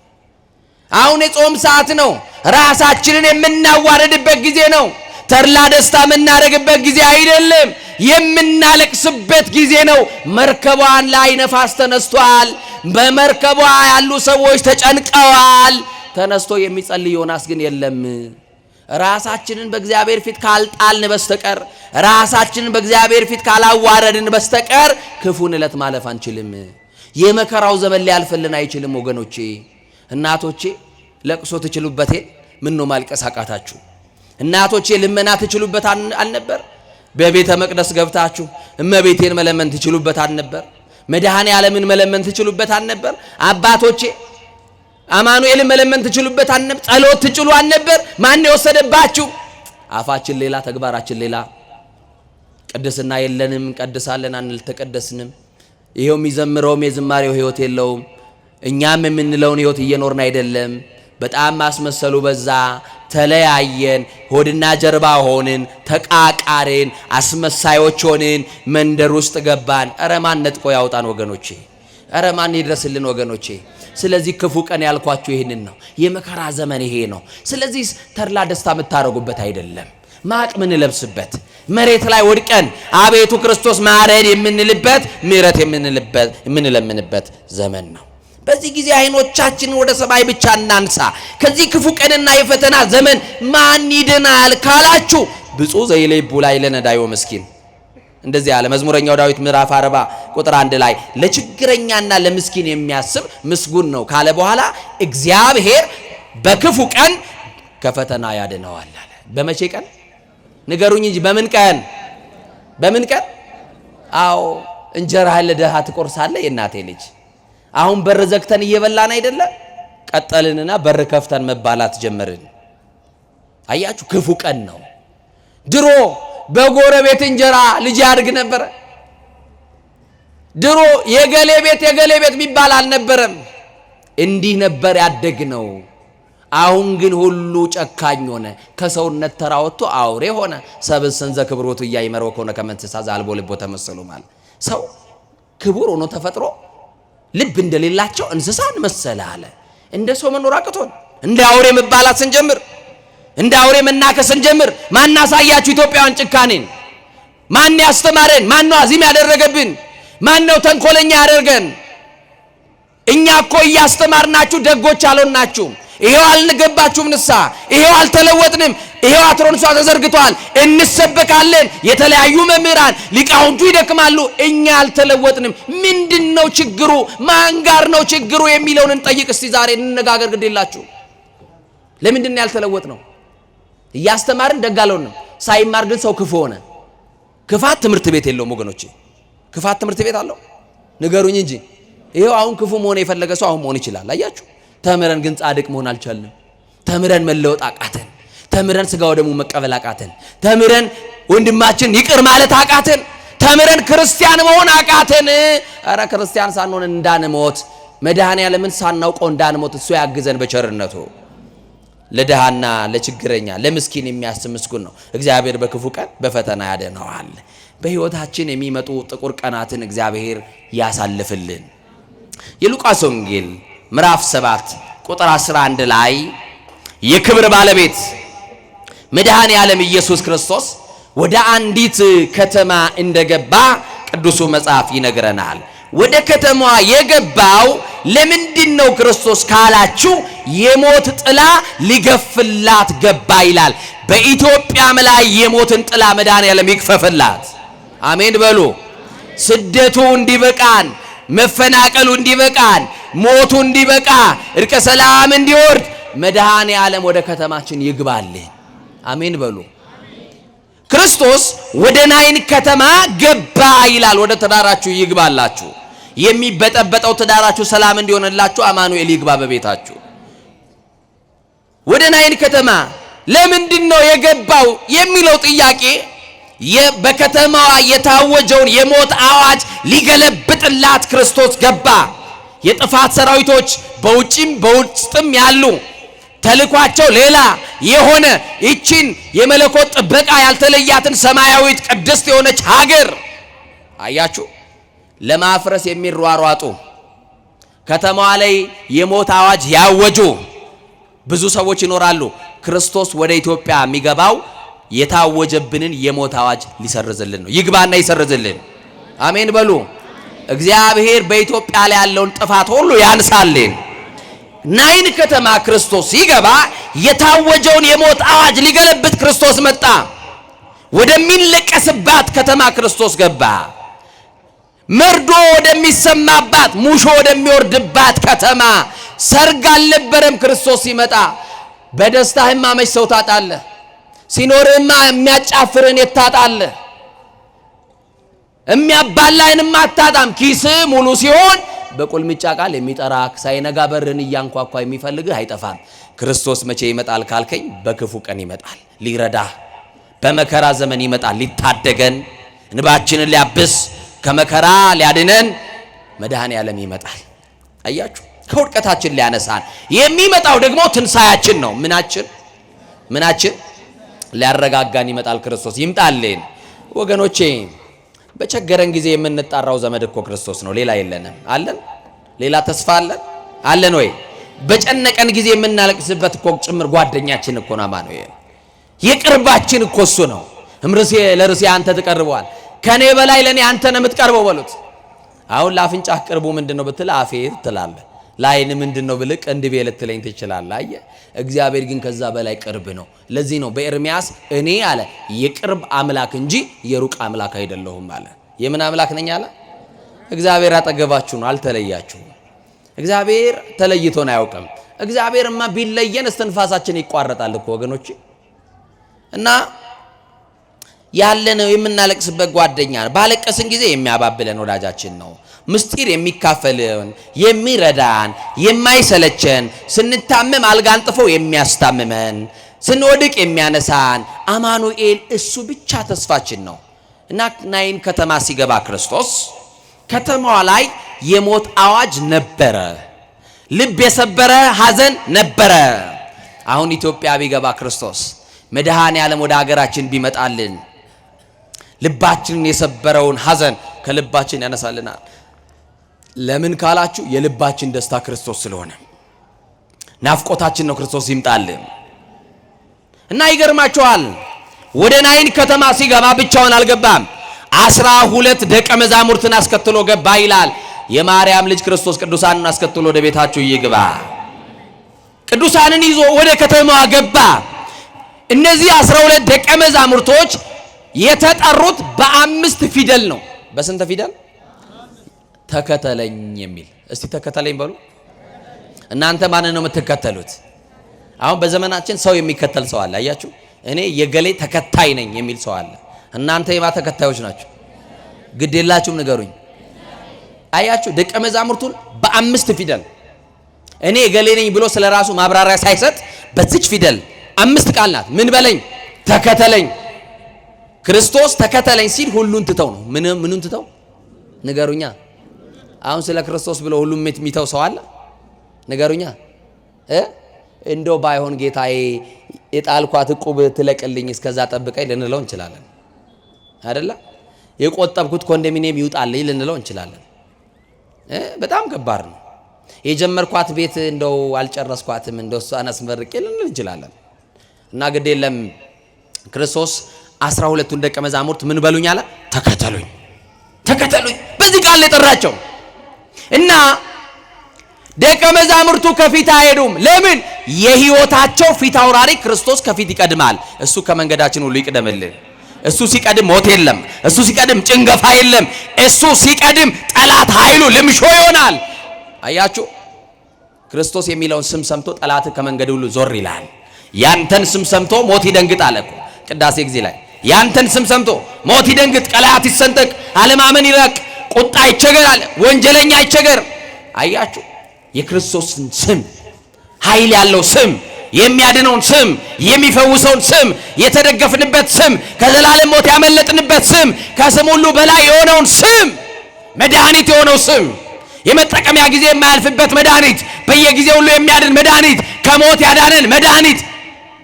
አሁን የጾም ሰዓት ነው። ራሳችንን የምናዋረድበት ጊዜ ነው። ተድላ ደስታ የምናደርግበት ጊዜ አይደለም፣ የምናለቅስበት ጊዜ ነው። መርከቧን ላይ ነፋስ ተነስቷል። በመርከቧ ያሉ ሰዎች ተጨንቀዋል። ተነስቶ የሚጸልይ ዮናስ ግን የለም። ራሳችንን በእግዚአብሔር ፊት ካልጣልን በስተቀር ራሳችንን በእግዚአብሔር ፊት ካላዋረድን በስተቀር ክፉን ዕለት ማለፍ አንችልም። የመከራው ዘመን ሊያልፍልን አይችልም ወገኖቼ። እናቶቼ ለቅሶ ትችሉበቴ? ምን ነው ማልቀስ አቃታችሁ? እናቶቼ ልመና ትችሉበት አልነበር? በቤተ መቅደስ ገብታችሁ እመቤቴን መለመን ትችሉበት አልነበር? መድኃኔ ዓለምን መለመን ትችሉበት አልነበር? አባቶቼ አማኑኤልን መለመን ትችሉበት አልነበር? ጸሎት ትችሉ አልነበር? ማን የወሰደባችሁ? አፋችን ሌላ ተግባራችን ሌላ። ቅድስና የለንም፣ እንቀድሳለን አንልተቀደስንም። ይሄው የሚዘምረውም የዝማሬው ህይወት የለውም። እኛም የምንለውን ህይወት እየኖርን አይደለም። በጣም ማስመሰሉ በዛ። ተለያየን፣ ሆድና ጀርባ ሆንን፣ ተቃቃሬን፣ አስመሳዮች ሆንን፣ መንደር ውስጥ ገባን። ኧረ ማን ነጥቆ ያውጣን ወገኖቼ? ኧረ ማን ይድረስልን ወገኖቼ? ስለዚህ ክፉ ቀን ያልኳችሁ ይህንን ነው። የመከራ ዘመን ይሄ ነው። ስለዚህ ተድላ ደስታ የምታረጉበት አይደለም፣ ማቅ ምን ለብስበት፣ መሬት ላይ ወድቀን አቤቱ ክርስቶስ ማረን የምንልበት፣ ምሕረት የምንለምንበት ዘመን ነው። በዚህ ጊዜ አይኖቻችንን ወደ ሰማይ ብቻ እናንሳ። ከዚህ ክፉ ቀንና የፈተና ዘመን ማን ይድናል ካላችሁ ብፁዕ ዘይሌቡ ላዕለ ነዳዮ ምስኪን እንደዚህ ያለ መዝሙረኛው ዳዊት ምዕራፍ 40 ቁጥር 1 ላይ ለችግረኛና ለምስኪን የሚያስብ ምስጉን ነው ካለ በኋላ እግዚአብሔር በክፉ ቀን ከፈተና ያድነዋል አለ። በመቼ ቀን ንገሩኝ እንጂ በምን ቀን? በምን ቀን? አዎ እንጀራህን ለድሃ ትቆርሳለህ የእናቴ ልጅ። አሁን በር ዘግተን እየበላን አይደለ? ቀጠልንና በር ከፍተን መባላት ጀመርን። አያችሁ ክፉ ቀን ነው። ድሮ በጎረቤት እንጀራ ልጅ ያድግ ነበር። ድሮ የገሌ ቤት የሚባል አልነበረም። እንዲህ ነበር ያደግነው። አሁን ግን ሁሉ ጨካኝ ሆነ፣ ከሰውነት ተራ ወጥቶ አውሬ ሆነ። ሰብእሰን ዘክብሮቱ ኢያእመረው ኮነ ከመ እንስሳ ዘአልቦ ልቦ ተመሰሉ ማለት ሰው ክቡር ሆኖ ተፈጥሮ ልብ እንደሌላቸው እንስሳን መሰለ አለ። እንደ ሰው መኖር አቅቶን እንደ አውሬ መባላት ስንጀምር፣ እንደ አውሬ መናከስ ስንጀምር፣ ማን አሳያችሁ ኢትዮጵያውያን ጭካኔን? ማን ያስተማረን? ማን ነው አዚም ያደረገብን? ማን ነው ተንኮለኛ ያደርገን? እኛ እኮ እያስተማርናችሁ ደጎች አልሆናችሁም። ይሄው አልገባችሁም ንስሐ፣ ይሄው አልተለወጥንም፣ ይሄው አትሮንሷ ተዘርግቷል፣ እንሰበካለን፣ የተለያዩ መምህራን ሊቃውንቱ ይደክማሉ፣ እኛ አልተለወጥንም። ምንድነው ችግሩ? ማን ጋር ነው ችግሩ የሚለውን እንጠይቅ እስቲ ዛሬ እንነጋገር። ግዴላችሁ ለምንድን ነው ያልተለወጥነው? እያስተማርን ደግ አልሆንም፣ ሳይማር ግን ሰው ክፉ ሆነ። ክፋት ትምህርት ቤት የለውም ወገኖቼ። ክፋት ትምህርት ቤት አለው? ንገሩኝ እንጂ። ይሄው አሁን ክፉ መሆን የፈለገ ሰው አሁን መሆን ይችላል። አያችሁ? ተምረን ግን ጻድቅ መሆን አልቻልንም። ተምረን መለወጥ አቃተን። ተምረን ስጋው ደግሞ መቀበል አቃተን። ተምረን ወንድማችን ይቅር ማለት አቃተን። ተምረን ክርስቲያን መሆን አቃተን። አረ ክርስቲያን ሳንሆን እንዳንሞት፣ መድኃኔዓለምን ሳናውቀው እንዳንሞት እሱ ያግዘን በቸርነቱ። ለድሃና ለችግረኛ ለምስኪን የሚያስብ ምስጉን ነው። እግዚአብሔር በክፉ ቀን በፈተና ያድነዋል። በሕይወታችን የሚመጡ ጥቁር ቀናትን እግዚአብሔር ያሳልፍልን። የሉቃስ ወንጌል ምዕራፍ 7 ቁጥር 11 ላይ የክብር ባለቤት መድኃኔዓለም ኢየሱስ ክርስቶስ ወደ አንዲት ከተማ እንደገባ ቅዱሱ መጽሐፍ ይነግረናል። ወደ ከተማዋ የገባው ለምንድን ነው ክርስቶስ ካላችሁ የሞት ጥላ ሊገፍላት ገባ ይላል። በኢትዮጵያም ላይ የሞትን ጥላ መድኃኔዓለም ይክፈፍላት። አሜን በሉ። ስደቱ እንዲበቃን፣ መፈናቀሉ እንዲበቃን፣ ሞቱ እንዲበቃ፣ እርቀ ሰላም እንዲወርድ መድኃኔዓለም ወደ ከተማችን ይግባልን። አሜን በሉ። ክርስቶስ ወደ ናይን ከተማ ገባ ይላል። ወደ ትዳራችሁ ይግባላችሁ። የሚበጠበጠው ትዳራችሁ ሰላም እንዲሆንላችሁ አማኑኤል ይግባ በቤታችሁ። ወደ ናይን ከተማ ለምንድን ነው የገባው የሚለው ጥያቄ በከተማዋ የታወጀውን የሞት አዋጅ ሊገለብጥላት ክርስቶስ ገባ። የጥፋት ሰራዊቶች በውጭም በውስጥም ያሉ ተልኳቸው ሌላ የሆነ ይችን የመለኮት ጥበቃ ያልተለያትን ሰማያዊት ቅድስት የሆነች ሀገር አያችሁ ለማፍረስ የሚሯሯጡ ከተማዋ ላይ የሞት አዋጅ ያወጁ ብዙ ሰዎች ይኖራሉ። ክርስቶስ ወደ ኢትዮጵያ የሚገባው የታወጀብንን የሞት አዋጅ ሊሰርዝልን ነው። ይግባና ይሰርዝልን። አሜን በሉ። እግዚአብሔር በኢትዮጵያ ላይ ያለውን ጥፋት ሁሉ ያንሳልን። ናይን ከተማ ክርስቶስ ሲገባ የታወጀውን የሞት አዋጅ ሊገለብጥ ክርስቶስ መጣ። ወደሚለቀስባት ከተማ ክርስቶስ ገባ። መርዶ ወደሚሰማባት፣ ሙሾ ወደሚወርድባት ከተማ ሰርግ አልነበረም ክርስቶስ ሲመጣ። በደስታህማ መች ሰው ታጣለህ? ሲኖርህማ የሚያጫፍርን የታጣለህ? የሚያባላህንማ አታጣም። ኪስ ሙሉ ሲሆን በቁልምጫ ቃል የሚጠራ ሳይነጋ በርን እያንኳኳ የሚፈልግህ አይጠፋም። ክርስቶስ መቼ ይመጣል ካልከኝ፣ በክፉ ቀን ይመጣል ሊረዳህ፣ በመከራ ዘመን ይመጣል ሊታደገን፣ እንባችንን ሊያብስ ከመከራ ሊያድነን መድኃኔዓለም ይመጣል። አያችሁ ከውድቀታችን ሊያነሳን የሚመጣው ደግሞ ትንሣኤያችን ነው። ምናችን ሊያረጋጋን ይመጣል። ክርስቶስ ይምጣልን ወገኖቼ። በቸገረን ጊዜ የምንጣራው ዘመድ እኮ ክርስቶስ ነው። ሌላ የለንም። አለን? ሌላ ተስፋ አለን ወይ? በጨነቀን ጊዜ የምናለቅስበት እኮ ጭምር ጓደኛችን እኮ ነው አማኑኤል። የቅርባችን እኮ እሱ ነው። እምርሴ ለርሴ አንተ ትቀርበዋል፣ ከኔ በላይ ለኔ አንተ ነው የምትቀርበው በሉት። አሁን ለአፍንጫህ ቅርቡ ምንድነው ብትል አፌ ትላለህ። ለዓይን ምንድነው ብል ቅንድቤ ልትለኝ ትችላለህ። አየህ እግዚአብሔር ግን ከዛ በላይ ቅርብ ነው። ለዚህ ነው በኤርምያስ እኔ አለ የቅርብ አምላክ እንጂ የሩቅ አምላክ አይደለሁም አለ። የምን አምላክ ነኝ አለ? እግዚአብሔር አጠገባችሁ ነው፣ አልተለያችሁም። እግዚአብሔር ተለይቶን አያውቅም። እግዚአብሔርማ ቢለየን እስትንፋሳችን ይቋረጣል እኮ ወገኖች። እና ያለነው የምናለቅስበት ጓደኛ ነው። ባለቀስን ጊዜ የሚያባብለን ወዳጃችን ነው። ምስጢር የሚካፈልን፣ የሚረዳን፣ የማይሰለቸን፣ ስንታመም አልጋ አንጥፎ የሚያስታምመን፣ ስንወድቅ የሚያነሳን አማኑኤል እሱ ብቻ ተስፋችን ነው። እና ናይን ከተማ ሲገባ ክርስቶስ ከተማዋ ላይ የሞት አዋጅ ነበረ። ልብ የሰበረ ሐዘን ነበረ። አሁን ኢትዮጵያ ቢገባ ክርስቶስ መድኃኔ ዓለም ወደ ሀገራችን ቢመጣልን ልባችንን የሰበረውን ሐዘን ከልባችን ያነሳልናል። ለምን ካላችሁ የልባችን ደስታ ክርስቶስ ስለሆነ ናፍቆታችን ነው ክርስቶስ ይምጣልን። እና ይገርማችኋል ወደ ናይን ከተማ ሲገባ ብቻውን አልገባም። 12 ደቀ መዛሙርትን አስከትሎ ገባ ይላል። የማርያም ልጅ ክርስቶስ ቅዱሳንን አስከትሎ ወደ ቤታችሁ ይግባ። ቅዱሳንን ይዞ ወደ ከተማዋ ገባ። እነዚህ 12 ደቀ መዛሙርቶች የተጠሩት በ5 ፊደል ነው። በስንት ፊደል? ተከተለኝ የሚል። እስቲ ተከተለኝ በሉ። እናንተ ማንን ነው የምትከተሉት? አሁን በዘመናችን ሰው የሚከተል ሰው አለ። አያችሁ፣ እኔ የገሌ ተከታይ ነኝ የሚል ሰው አለ። እናንተ የማ ተከታዮች ናችሁ? ግድ የላችሁም ንገሩኝ። አያችሁ፣ ደቀ መዛሙርቱን በ5 ፊደል እኔ የገሌ ነኝ ብሎ ስለራሱ ማብራሪያ ሳይሰጥ በዚች ፊደል 5 ቃል ናት። ምን በለኝ? ተከተለኝ። ክርስቶስ ተከተለኝ ሲል ሁሉን ትተው ነው። ምኑን ትተው ንገሩኛ። አሁን ስለ ክርስቶስ ብሎ ሁሉም የሚተው ሰው አለ? ንገሩኛ። እንደው ባይሆን ጌታዬ የጣልኳት ዕቁብ ትለቅልኝ እስከዛ ጠብቀኝ ልንለው እንችላለን አይደለ? የቆጠብኩት ኮንዶሚኒየም ይውጣልኝ ልንለው እንችላለን። በጣም ከባድ ነው። የጀመርኳት ቤት እንደው አልጨረስኳትም እንደው እሷን አስመርቄ ልንል እንችላለን። እና ግድ የለም ክርስቶስ 12ቱን ደቀ መዛሙርት ምን በሉኝ አለ? ተከተሉኝ፣ ተከተሉኝ። በዚህ ቃል የጠራቸው እና ደቀ መዛሙርቱ ከፊት አይሄዱም። ለምን? የሕይወታቸው ፊት አውራሪ ክርስቶስ ከፊት ይቀድማል። እሱ ከመንገዳችን ሁሉ ይቅደምልን። እሱ ሲቀድም ሞት የለም። እሱ ሲቀድም ጭንገፋ የለም። እሱ ሲቀድም ጠላት ኃይሉ ልምሾ ይሆናል። አያችሁ፣ ክርስቶስ የሚለውን ስም ሰምቶ ጠላት ከመንገድ ሁሉ ዞር ይላል። ያንተን ስም ሰምቶ ሞት ይደንግጥ አለ እኮ ቅዳሴ ጊዜ ላይ። ያንተን ስም ሰምቶ ሞት ይደንግጥ፣ ቀላያት ይሰንጠቅ፣ አለማመን ይራቅ፣ ቁጣ ይቸገር አለ፣ ወንጀለኛ ይቸገር። አያችሁ፣ የክርስቶስን ስም ኃይል ያለው ስም፣ የሚያድነውን ስም፣ የሚፈውሰውን ስም፣ የተደገፍንበት ስም፣ ከዘላለም ሞት ያመለጥንበት ስም፣ ከስም ሁሉ በላይ የሆነውን ስም፣ መድኃኒት የሆነው ስም፣ የመጠቀሚያ ጊዜ የማያልፍበት መድኃኒት፣ በየጊዜው ሁሉ የሚያድን መድኃኒት፣ ከሞት ያዳነን መድኃኒት፣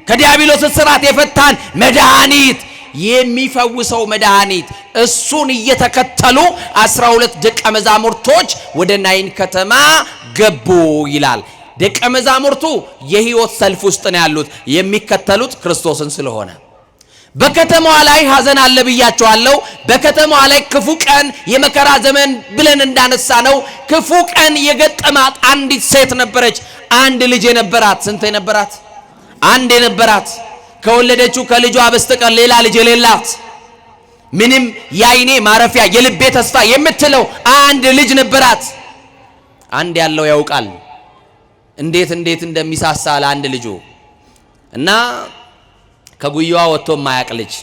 ከዲያብሎስ እስራት የፈታን መድኃኒት፣ የሚፈውሰው መድኃኒት። እሱን እየተከተሉ 12 ደቀ መዛሙርቶች ወደ ናይን ከተማ ገቡ ይላል። ደቀ መዛሙርቱ የሕይወት ሰልፍ ውስጥ ነው ያሉት፣ የሚከተሉት ክርስቶስን ስለሆነ። በከተማዋ ላይ ሐዘን አለ ብያቸዋለሁ። በከተማዋ ላይ ክፉ ቀን፣ የመከራ ዘመን ብለን እንዳነሳ ነው ክፉ ቀን የገጠማት አንዲት ሴት ነበረች። አንድ ልጅ የነበራት። ስንት የነበራት? አንድ የነበራት፣ ከወለደችው ከልጇ በስተቀር ሌላ ልጅ የሌላት፣ ምንም የዓይኔ ማረፊያ የልቤ ተስፋ የምትለው አንድ ልጅ ነበራት። አንድ ያለው ያውቃል እንዴት እንደሚሳሳ ለአንድ ልጁ እና ከጉያዋ ወጥቶ ማያቅ ልጅ።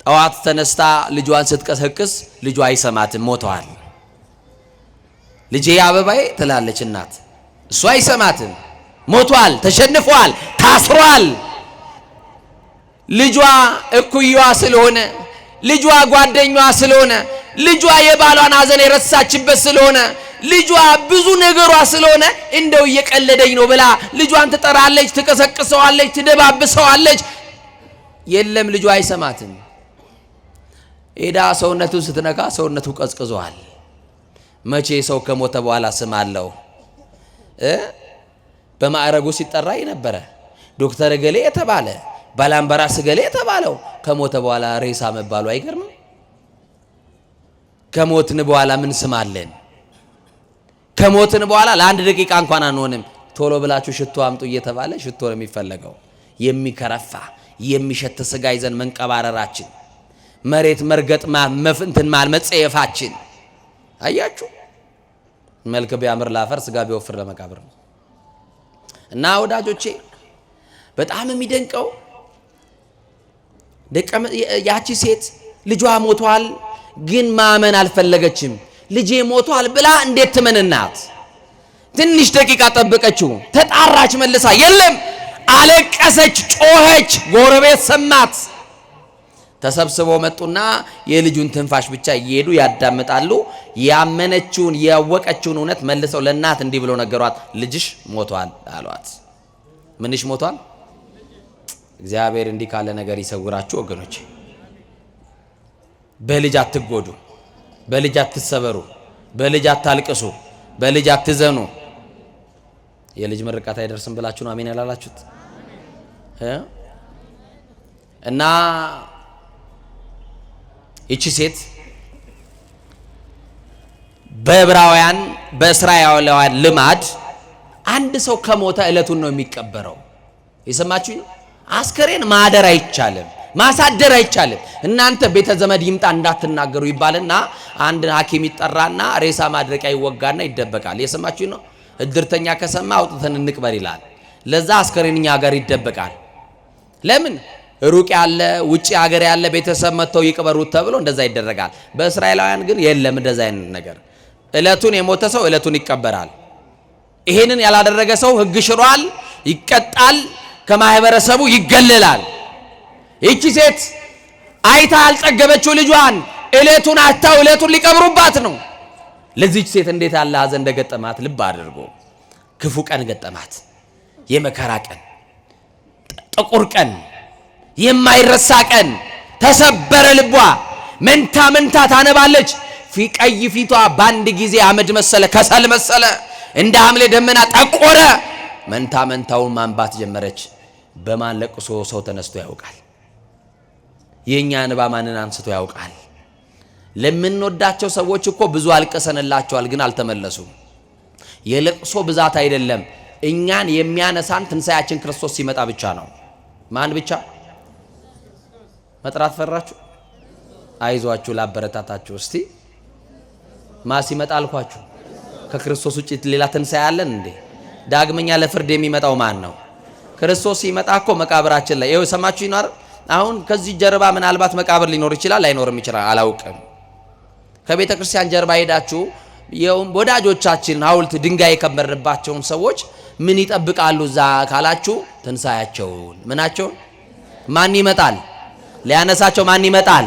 ጠዋት ተነስታ ልጇን ስትቀሰቅስ ልጇ አይሰማትም፣ ሞተዋል። ልጄ አበባዬ ትላለች እናት፣ እሱ አይሰማትም፣ ሞቷል፣ ተሸንፏል፣ ታስሯል። ልጇ እኩያዋ ስለሆነ፣ ልጇ ጓደኛዋ ስለሆነ፣ ልጇ የባሏን ሐዘን የረሳችበት ስለሆነ፣ ልጇ ብዙ ነገሯ ስለሆነ እንደው እየቀለደኝ ነው ብላ ልጇን ትጠራለች፣ ትቀሰቅሰዋለች፣ ትደባብሰዋለች። የለም ልጇ አይሰማትም። ሄዳ ሰውነቱን ስትነካ ሰውነቱ ቀዝቅዟል። መቼ ሰው ከሞተ በኋላ ስም አለው? በማዕረጉ ሲጠራ የነበረ ዶክተር ገሌ የተባለ ባላምበራስ ገሌ የተባለው ከሞተ በኋላ ሬሳ መባሉ አይገርምም? ከሞትን በኋላ ምን ስም አለን? ከሞትን በኋላ ለአንድ ደቂቃ እንኳን አንሆንም። ቶሎ ብላችሁ ሽቶ አምጡ እየተባለ ሽቶ ነው የሚፈለገው። የሚከረፋ የሚሸት ስጋ ይዘን መንቀባረራችን፣ መሬት መርገጥ መፍንትን መጸየፋችን። አያችሁ፣ መልክ ቢያምር ላፈር ስጋ ቢወፍር ለመቃብር ነው። እና ወዳጆቼ በጣም የሚደንቀው ያቺ ሴት ልጇ ሞቷል፣ ግን ማመን አልፈለገችም። ልጄ ሞቷል ብላ እንዴት ትመንናት? ትንሽ ደቂቃ ጠበቀችው፣ ተጣራች፣ መልሳ የለም። አለቀሰች፣ ጮኸች፣ ጎረቤት ሰማት። ተሰብስበው መጡና የልጁን ትንፋሽ ብቻ እየሄዱ ያዳምጣሉ። ያመነችውን ያወቀችውን እውነት መልሰው ለእናት እንዲህ ብለው ነገሯት፣ ልጅሽ ሞቷል አሏት። ምንሽ ሞቷል? እግዚአብሔር እንዲህ ካለ ነገር ይሰውራችሁ ወገኖቼ። በልጅ አትጎዱ፣ በልጅ አትሰበሩ፣ በልጅ አታልቅሱ፣ በልጅ አትዘኑ። የልጅ ምርቃት አይደርስም ብላችሁ ነው አሜን ያላላችሁት? እና ይቺ ሴት በዕብራውያን በእስራኤላውያን ልማድ አንድ ሰው ከሞተ ዕለቱን ነው የሚቀበረው። የሰማችሁ ነው። አስከሬን ማደር አይቻልም፣ ማሳደር አይቻልም። እናንተ ቤተ ዘመድ ይምጣ እንዳትናገሩ ይባልና አንድ ሐኪም ይጠራና ሬሳ ማድረቂያ ይወጋና ይደበቃል። የሰማችሁ ነው። እድርተኛ ከሰማ አውጥተን እንቅበር ይላል። ለዛ አስከሬን እኛ ሀገር ይደበቃል። ለምን? ሩቅ ያለ ውጪ ሀገር ያለ ቤተሰብ መጥተው ይቅበሩት ተብሎ እንደዛ ይደረጋል። በእስራኤላውያን ግን የለም እንደዛ አይነት ነገር። ዕለቱን የሞተ ሰው ዕለቱን ይቀበራል። ይሄንን ያላደረገ ሰው ሕግ ሽሯል፣ ይቀጣል፣ ከማህበረሰቡ ይገለላል። ይቺ ሴት አይታ አልጠገበችው ልጇን ዕለቱን አታው ዕለቱን ሊቀብሩባት ነው። ለዚህች ሴት እንዴት ያለ ሐዘን እንደገጠማት ልብ አድርጎ። ክፉ ቀን ገጠማት፣ የመከራ ቀን፣ ጥቁር ቀን፣ የማይረሳ ቀን። ተሰበረ ልቧ፣ መንታ መንታ ታነባለች። ቀይ ፊቷ በአንድ ጊዜ አመድ መሰለ፣ ከሰል መሰለ፣ እንደ ሐምሌ ደመና ጠቆረ። መንታ መንታውን ማንባት ጀመረች። በማን ለቅሶ ሰው ተነስቶ ያውቃል? የኛ እንባ ማንን አንስቶ ያውቃል? ለምንወዳቸው ሰዎች እኮ ብዙ አልቀሰንላቸዋል፣ ግን አልተመለሱም። የለቅሶ ብዛት አይደለም፣ እኛን የሚያነሳን ትንሣኤያችን ክርስቶስ ሲመጣ ብቻ ነው። ማን ብቻ? መጥራት ፈራችሁ? አይዟችሁ ላበረታታችሁ። እስቲ ማን ሲመጣ አልኳችሁ? ከክርስቶስ ውጪ ሌላ ትንሣኤ አለን እንዴ? ዳግመኛ ለፍርድ የሚመጣው ማን ነው? ክርስቶስ ሲመጣ እኮ መቃብራችን ላይ ይኸው ሰማችሁ ይኖር። አሁን ከዚህ ጀርባ ምናልባት መቃብር ሊኖር ይችላል፣ ላይኖርም ይችላል፣ አላውቅም። ከቤተ ክርስቲያን ጀርባ ሄዳችሁ ወዳጆቻችን ሐውልት ድንጋይ የከበርንባቸውን ሰዎች ምን ይጠብቃሉ እዛ ካላችሁ ትንሣኤያቸውን። ምናቸውን? ማን ይመጣል ሊያነሳቸው? ማን ይመጣል?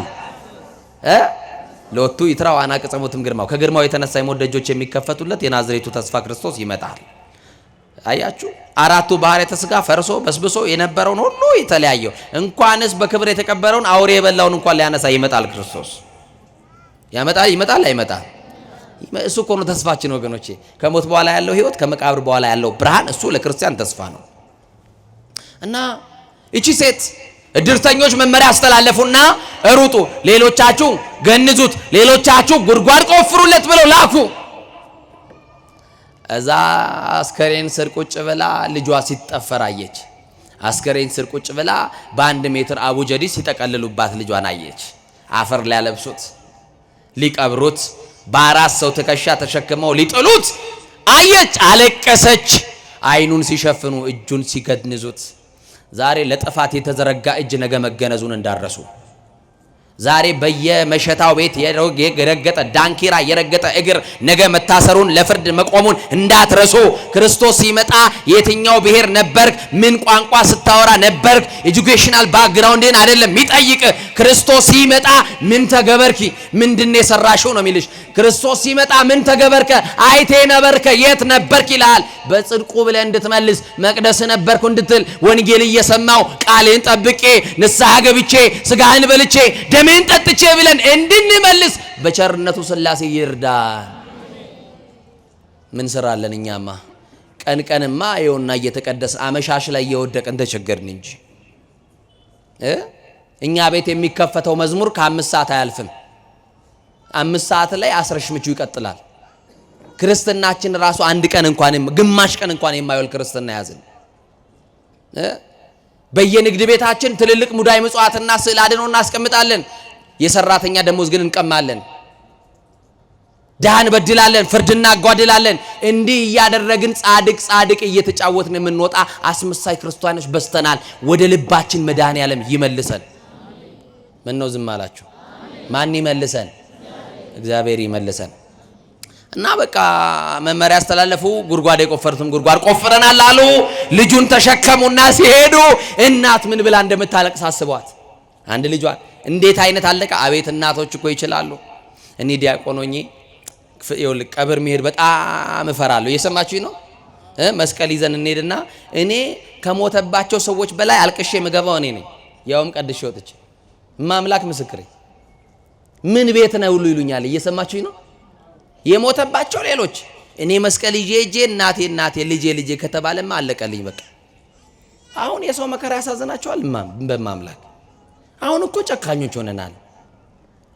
ለወቱ ይትራው አናቅጸሙትም ግርማው። ከግርማው የተነሳ የሞት ደጆች የሚከፈቱለት የናዝሬቱ ተስፋ ክርስቶስ ይመጣል። አያችሁ፣ አራቱ ባህርያተ ሥጋ ፈርሶ በስብሶ የነበረውን ሁሉ የተለያየው እንኳንስ በክብር የተቀበረውን አውሬ የበላውን እንኳን ሊያነሳ ይመጣል ክርስቶስ። ያመጣል? ይመጣል? አይመጣም? እሱ እኮ ነው ተስፋችን ወገኖቼ። ከሞት በኋላ ያለው ህይወት፣ ከመቃብር በኋላ ያለው ብርሃን፣ እሱ ለክርስቲያን ተስፋ ነው። እና እቺ ሴት እድርተኞች መመሪያ አስተላለፉና ሩጡ፣ ሌሎቻችሁ ገንዙት፣ ሌሎቻችሁ ጉድጓድ ቆፍሩለት ብለው ላኩ። እዛ አስከሬን ስር ቁጭ ብላ ልጇ ሲጠፈር አየች። አስከሬን ስር ቁጭ ብላ በ1 ሜትር አቡጀዲ ሲጠቀልሉባት ልጇን አየች። አፈር ሊያለብሱት ሊቀብሩት በ4 ሰው ትከሻ ተሸክመው ሊጥሉት አየች። አለቀሰች። አይኑን ሲሸፍኑ እጁን ሲገንዙት። ዛሬ ለጥፋት የተዘረጋ እጅ ነገ መገነዙን እንዳረሱ፣ ዛሬ በየመሸታው ቤት የረገጠ ዳንኪራ የረገጠ እግር ነገ መታሰሩን ለፍርድ መቆሙን እንዳትረሱ። ክርስቶስ ሲመጣ የትኛው ብሔር ነበርክ? ምን ቋንቋ ስታወራ ነበርክ? ኤጁኬሽናል ባክግራውንድን አይደለም የሚጠይቅ። ክርስቶስ ሲመጣ ምን ተገበርኪ? ምንድነው የሰራሽው ነው የሚልሽ። ክርስቶስ ሲመጣ ምን ተገበርከ? አይቴ ነበርከ? የት ነበርክ ይላል። በጽድቁ ብለህ እንድትመልስ መቅደስ ነበርኩ እንድትል ወንጌል እየሰማው ቃልን ጠብቄ ንስሐ ገብቼ ስጋህን በልቼ ደምን ጠጥቼ ብለን እንድንመልስ በቸርነቱ ሥላሴ ይርዳን። ምን ስራለን እኛማ? ቀን ቀንማ ይኸውና እየተቀደስ አመሻሽ ላይ እየወደቅን ተቸገርን እንጂ እኛ ቤት የሚከፈተው መዝሙር ከ5 ሰዓት አያልፍም። 5 ሰዓት ላይ አስረሽ ምቹ ይቀጥላል። ክርስትናችን ራሱ አንድ ቀን እንኳን ግማሽ ቀን እንኳን የማይወል ክርስትና ያዝን። በየንግድ ቤታችን ትልልቅ ሙዳይ ምጽዋትና ስዕል አድኖ እናስቀምጣለን። የሰራተኛ ደሞዝ ግን እንቀማለን። ዳን በድላለን፣ ፍርድ እናጓድላለን። እንዲህ እያደረግን ጻድቅ እየተጫወትን የምንወጣ አስመሳይ ክርስቲያኖች በስተናል። ወደ ልባችን መድኃኔዓለም ይመልሰን። ምን ነው ዝም አላችሁ? ማን ይመልሰን? እግዚአብሔር ይመልሰን። እና በቃ መመሪያ ያስተላለፉ። ጉድጓድ የቆፈሩትም ጉድጓድ ቆፍረናል አሉ። ልጁን ተሸከሙና ሲሄዱ እናት ምን ብላ እንደምታለቅስ አስቧት። አንድ ልጇን እንዴት አይነት አለቃ! አቤት እናቶች እኮ ይችላሉ። እኔ ዲያቆን ሆኜ ቀብር መሄድ በጣም እፈራለሁ። እየሰማችሁኝ ነው? መስቀል ይዘን እንሄድና እኔ ከሞተባቸው ሰዎች በላይ አልቅሼ የምገባው እኔ ነኝ፣ ያውም ቀድሼ ወጥቼ። ማምላክ ምስክሬ ምን ቤት ነው ሁሉ ይሉኛል። እየሰማችሁኝ ነው? የሞተባቸው ሌሎች፣ እኔ መስቀል ይዤ እጄ እናቴ ልጄ ከተባለማ አለቀልኝ በቃ። አሁን የሰው መከራ ያሳዝናቸዋል። በማምላክ አሁን እኮ ጨካኞች ሆነናል።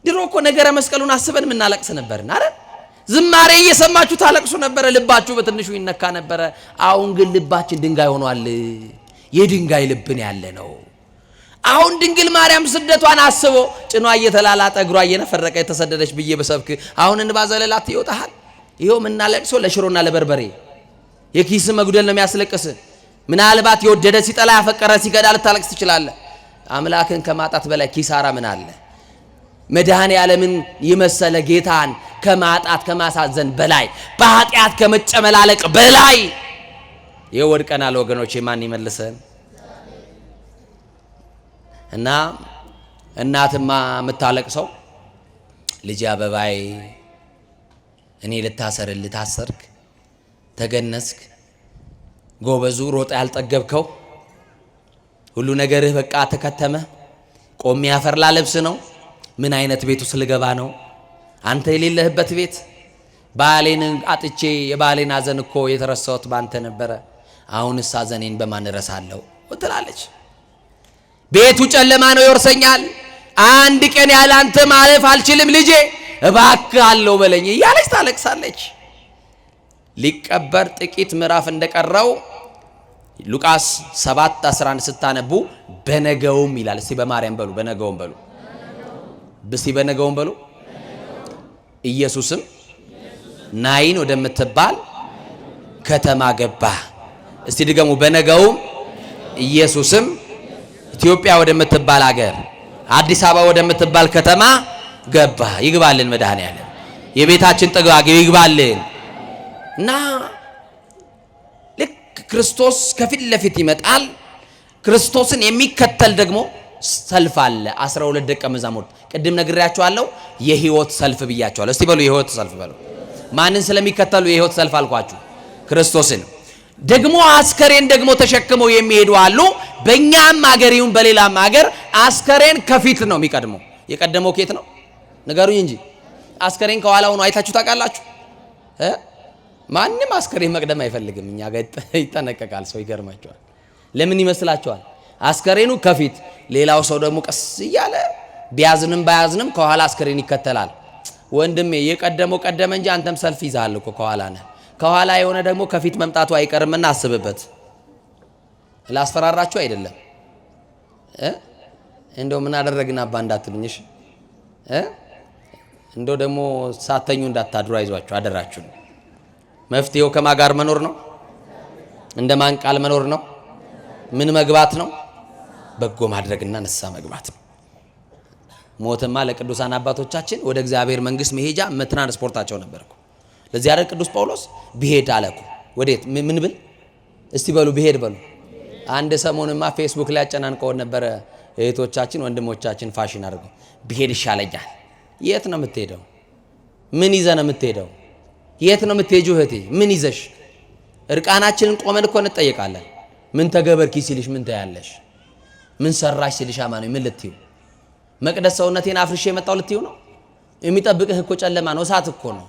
ድሮ እኮ ነገረ መስቀሉን አስበን ምናለቅስ ነበርን አይደል? ዝማሬ እየሰማችሁ ታለቅሱ ነበረ፣ ልባችሁ በትንሹ ይነካ ነበረ። አሁን ግን ልባችን ድንጋይ ሆኗል። የድንጋይ ልብን ያለ ነው። አሁን ድንግል ማርያም ስደቷን አስቦ ጭኗ እየተላላጠ እግሯ እየነፈረቀ የተሰደደች ብዬ በሰብክ አሁን እንባ ዘለላት ይወጣሃል። ይሄው ምናለቅሶ ለሽሮና ለበርበሬ የኪስ መጉደል ነው የሚያስለቅስ። ምናልባት የወደደ ሲጠላ ያፈቀረ ሲገዳ ልታለቅስ ትችላለህ። አምላክን ከማጣት በላይ ኪሳራ ምን አለ? መድኃኔ ዓለምን የመሰለ ጌታን ከማጣት ከማሳዘን በላይ በኃጢአት ከመጨመላለቅ በላይ የወድቀናል ወገኖቼ። ማን ይመልሰን? እና እናትማ የምታለቅሰው ልጅ አበባይ እኔ ልታሰርልህ ታሰርክ፣ ተገነስክ፣ ጎበዙ ሮጣ ያልጠገብከው ሁሉ ነገርህ በቃ ተከተመ፣ ቆሜ ያፈርላ ልብስ ነው። ምን አይነት ቤት ውስጥ ልገባ ነው? አንተ የሌለህበት ቤት። ባሌን አጥቼ የባሌን ሐዘን እኮ የተረሳሁት ባንተ ነበረ። አሁንስ ሐዘኔን በማን እረሳለሁ ትላለች። ቤቱ ጨለማ ነው ይወርሰኛል። አንድ ቀን ያለ አንተ ማለፍ አልችልም ልጄ እባክህ አለው በለኝ እያለች ታለቅሳለች። ሊቀበር ጥቂት ምዕራፍ እንደቀረው ሉቃስ 7:11 ስታነቡ በነገውም ይላል። እስቲ በማርያም በሉ፣ በነገውም በሉ፣ እስቲ በነገውም በሉ። ኢየሱስም ናይን ወደምትባል ከተማ ገባ። እስቲ ድገሙ። በነገውም ኢየሱስም ኢትዮጵያ ወደምትባል ሀገር አዲስ አበባ ወደምትባል ከተማ ገባ። ይግባልን መድኃኔዓለም የቤታችን ጥጋግ ይግባልን። እና ልክ ክርስቶስ ከፊት ለፊት ይመጣል። ክርስቶስን የሚከተል ደግሞ ሰልፍ አለ። 12 ደቀ መዛሙርት ቅድም ነግሬያቸዋለሁ። የህይወት ሰልፍ ብያቸዋለሁ። እስቲ በሉ የህይወት ሰልፍ በሉ። ማንን ስለሚከተሉ የህይወት ሰልፍ አልኳችሁ? ክርስቶስን። ደግሞ አስከሬን ደግሞ ተሸክመው የሚሄዱ አሉ። በእኛም ሀገር ይሁን በሌላም ሀገር አስከሬን ከፊት ነው የሚቀድመው። የቀደመው ኬት ነው ንገሩኝ እንጂ አስከሬን ከኋላ ሆኖ አይታችሁ ታውቃላችሁ? ማንም አስከሬን መቅደም አይፈልግም። እኛ ጋር ይጠነቀቃል ሰው። ይገርማቸዋል። ለምን ይመስላችኋል? አስከሬኑ ከፊት፣ ሌላው ሰው ደግሞ ቀስ እያለ ቢያዝንም ባያዝንም ከኋላ አስከሬን ይከተላል። ወንድሜ የቀደመው ቀደመ እንጂ አንተም ሰልፍ ይዛል እኮ ከኋላ ነህ። ከኋላ የሆነ ደግሞ ከፊት መምጣቱ አይቀርምና አስብበት። ላስፈራራችሁ አይደለም። እንደው ምን አደረግና አባ እንዳትሉኝሽ። እንደው ደግሞ ሳተኙ እንዳታድሩ አይዟችሁ፣ አደራችሁ። መፍትሄው ከማጋር መኖር ነው። እንደማን ቃል መኖር ነው። ምን መግባት ነው? በጎ ማድረግና ንስሐ መግባት ነው። ሞትማ ለቅዱሳን አባቶቻችን ወደ እግዚአብሔር መንግስት መሄጃ ትራንስፖርታቸው ነበርኩ። ለዚህ አይደል ቅዱስ ጳውሎስ ቢሄድ አለኩ። ወዴት? ምን ብል እስቲ በሉ፣ ቢሄድ በሉ። አንድ ሰሞንማ ፌስቡክ ላይ አጨናንቀው ነበረ እህቶቻችን ወንድሞቻችን ፋሽን አድርገው ቢሄድ ይሻለኛል። የት ነው የምትሄደው? ምን ይዘህ ነው የምትሄደው? የት ነው የምትሄጂው እህቴ? ምን ይዘሽ? እርቃናችንን ቆመን እኮ እንጠየቃለን። ምን ተገበርኪ ሲልሽ ምን ታያለሽ? ምን ሰራሽ ሲልሽ አማኑኝ ምን ልትዩ? መቅደስ ሰውነቴን አፍርሼ የመጣው ልትዩ ነው? የሚጠብቅህ እኮ ጨለማ ነው፣ እሳት እኮ ነው።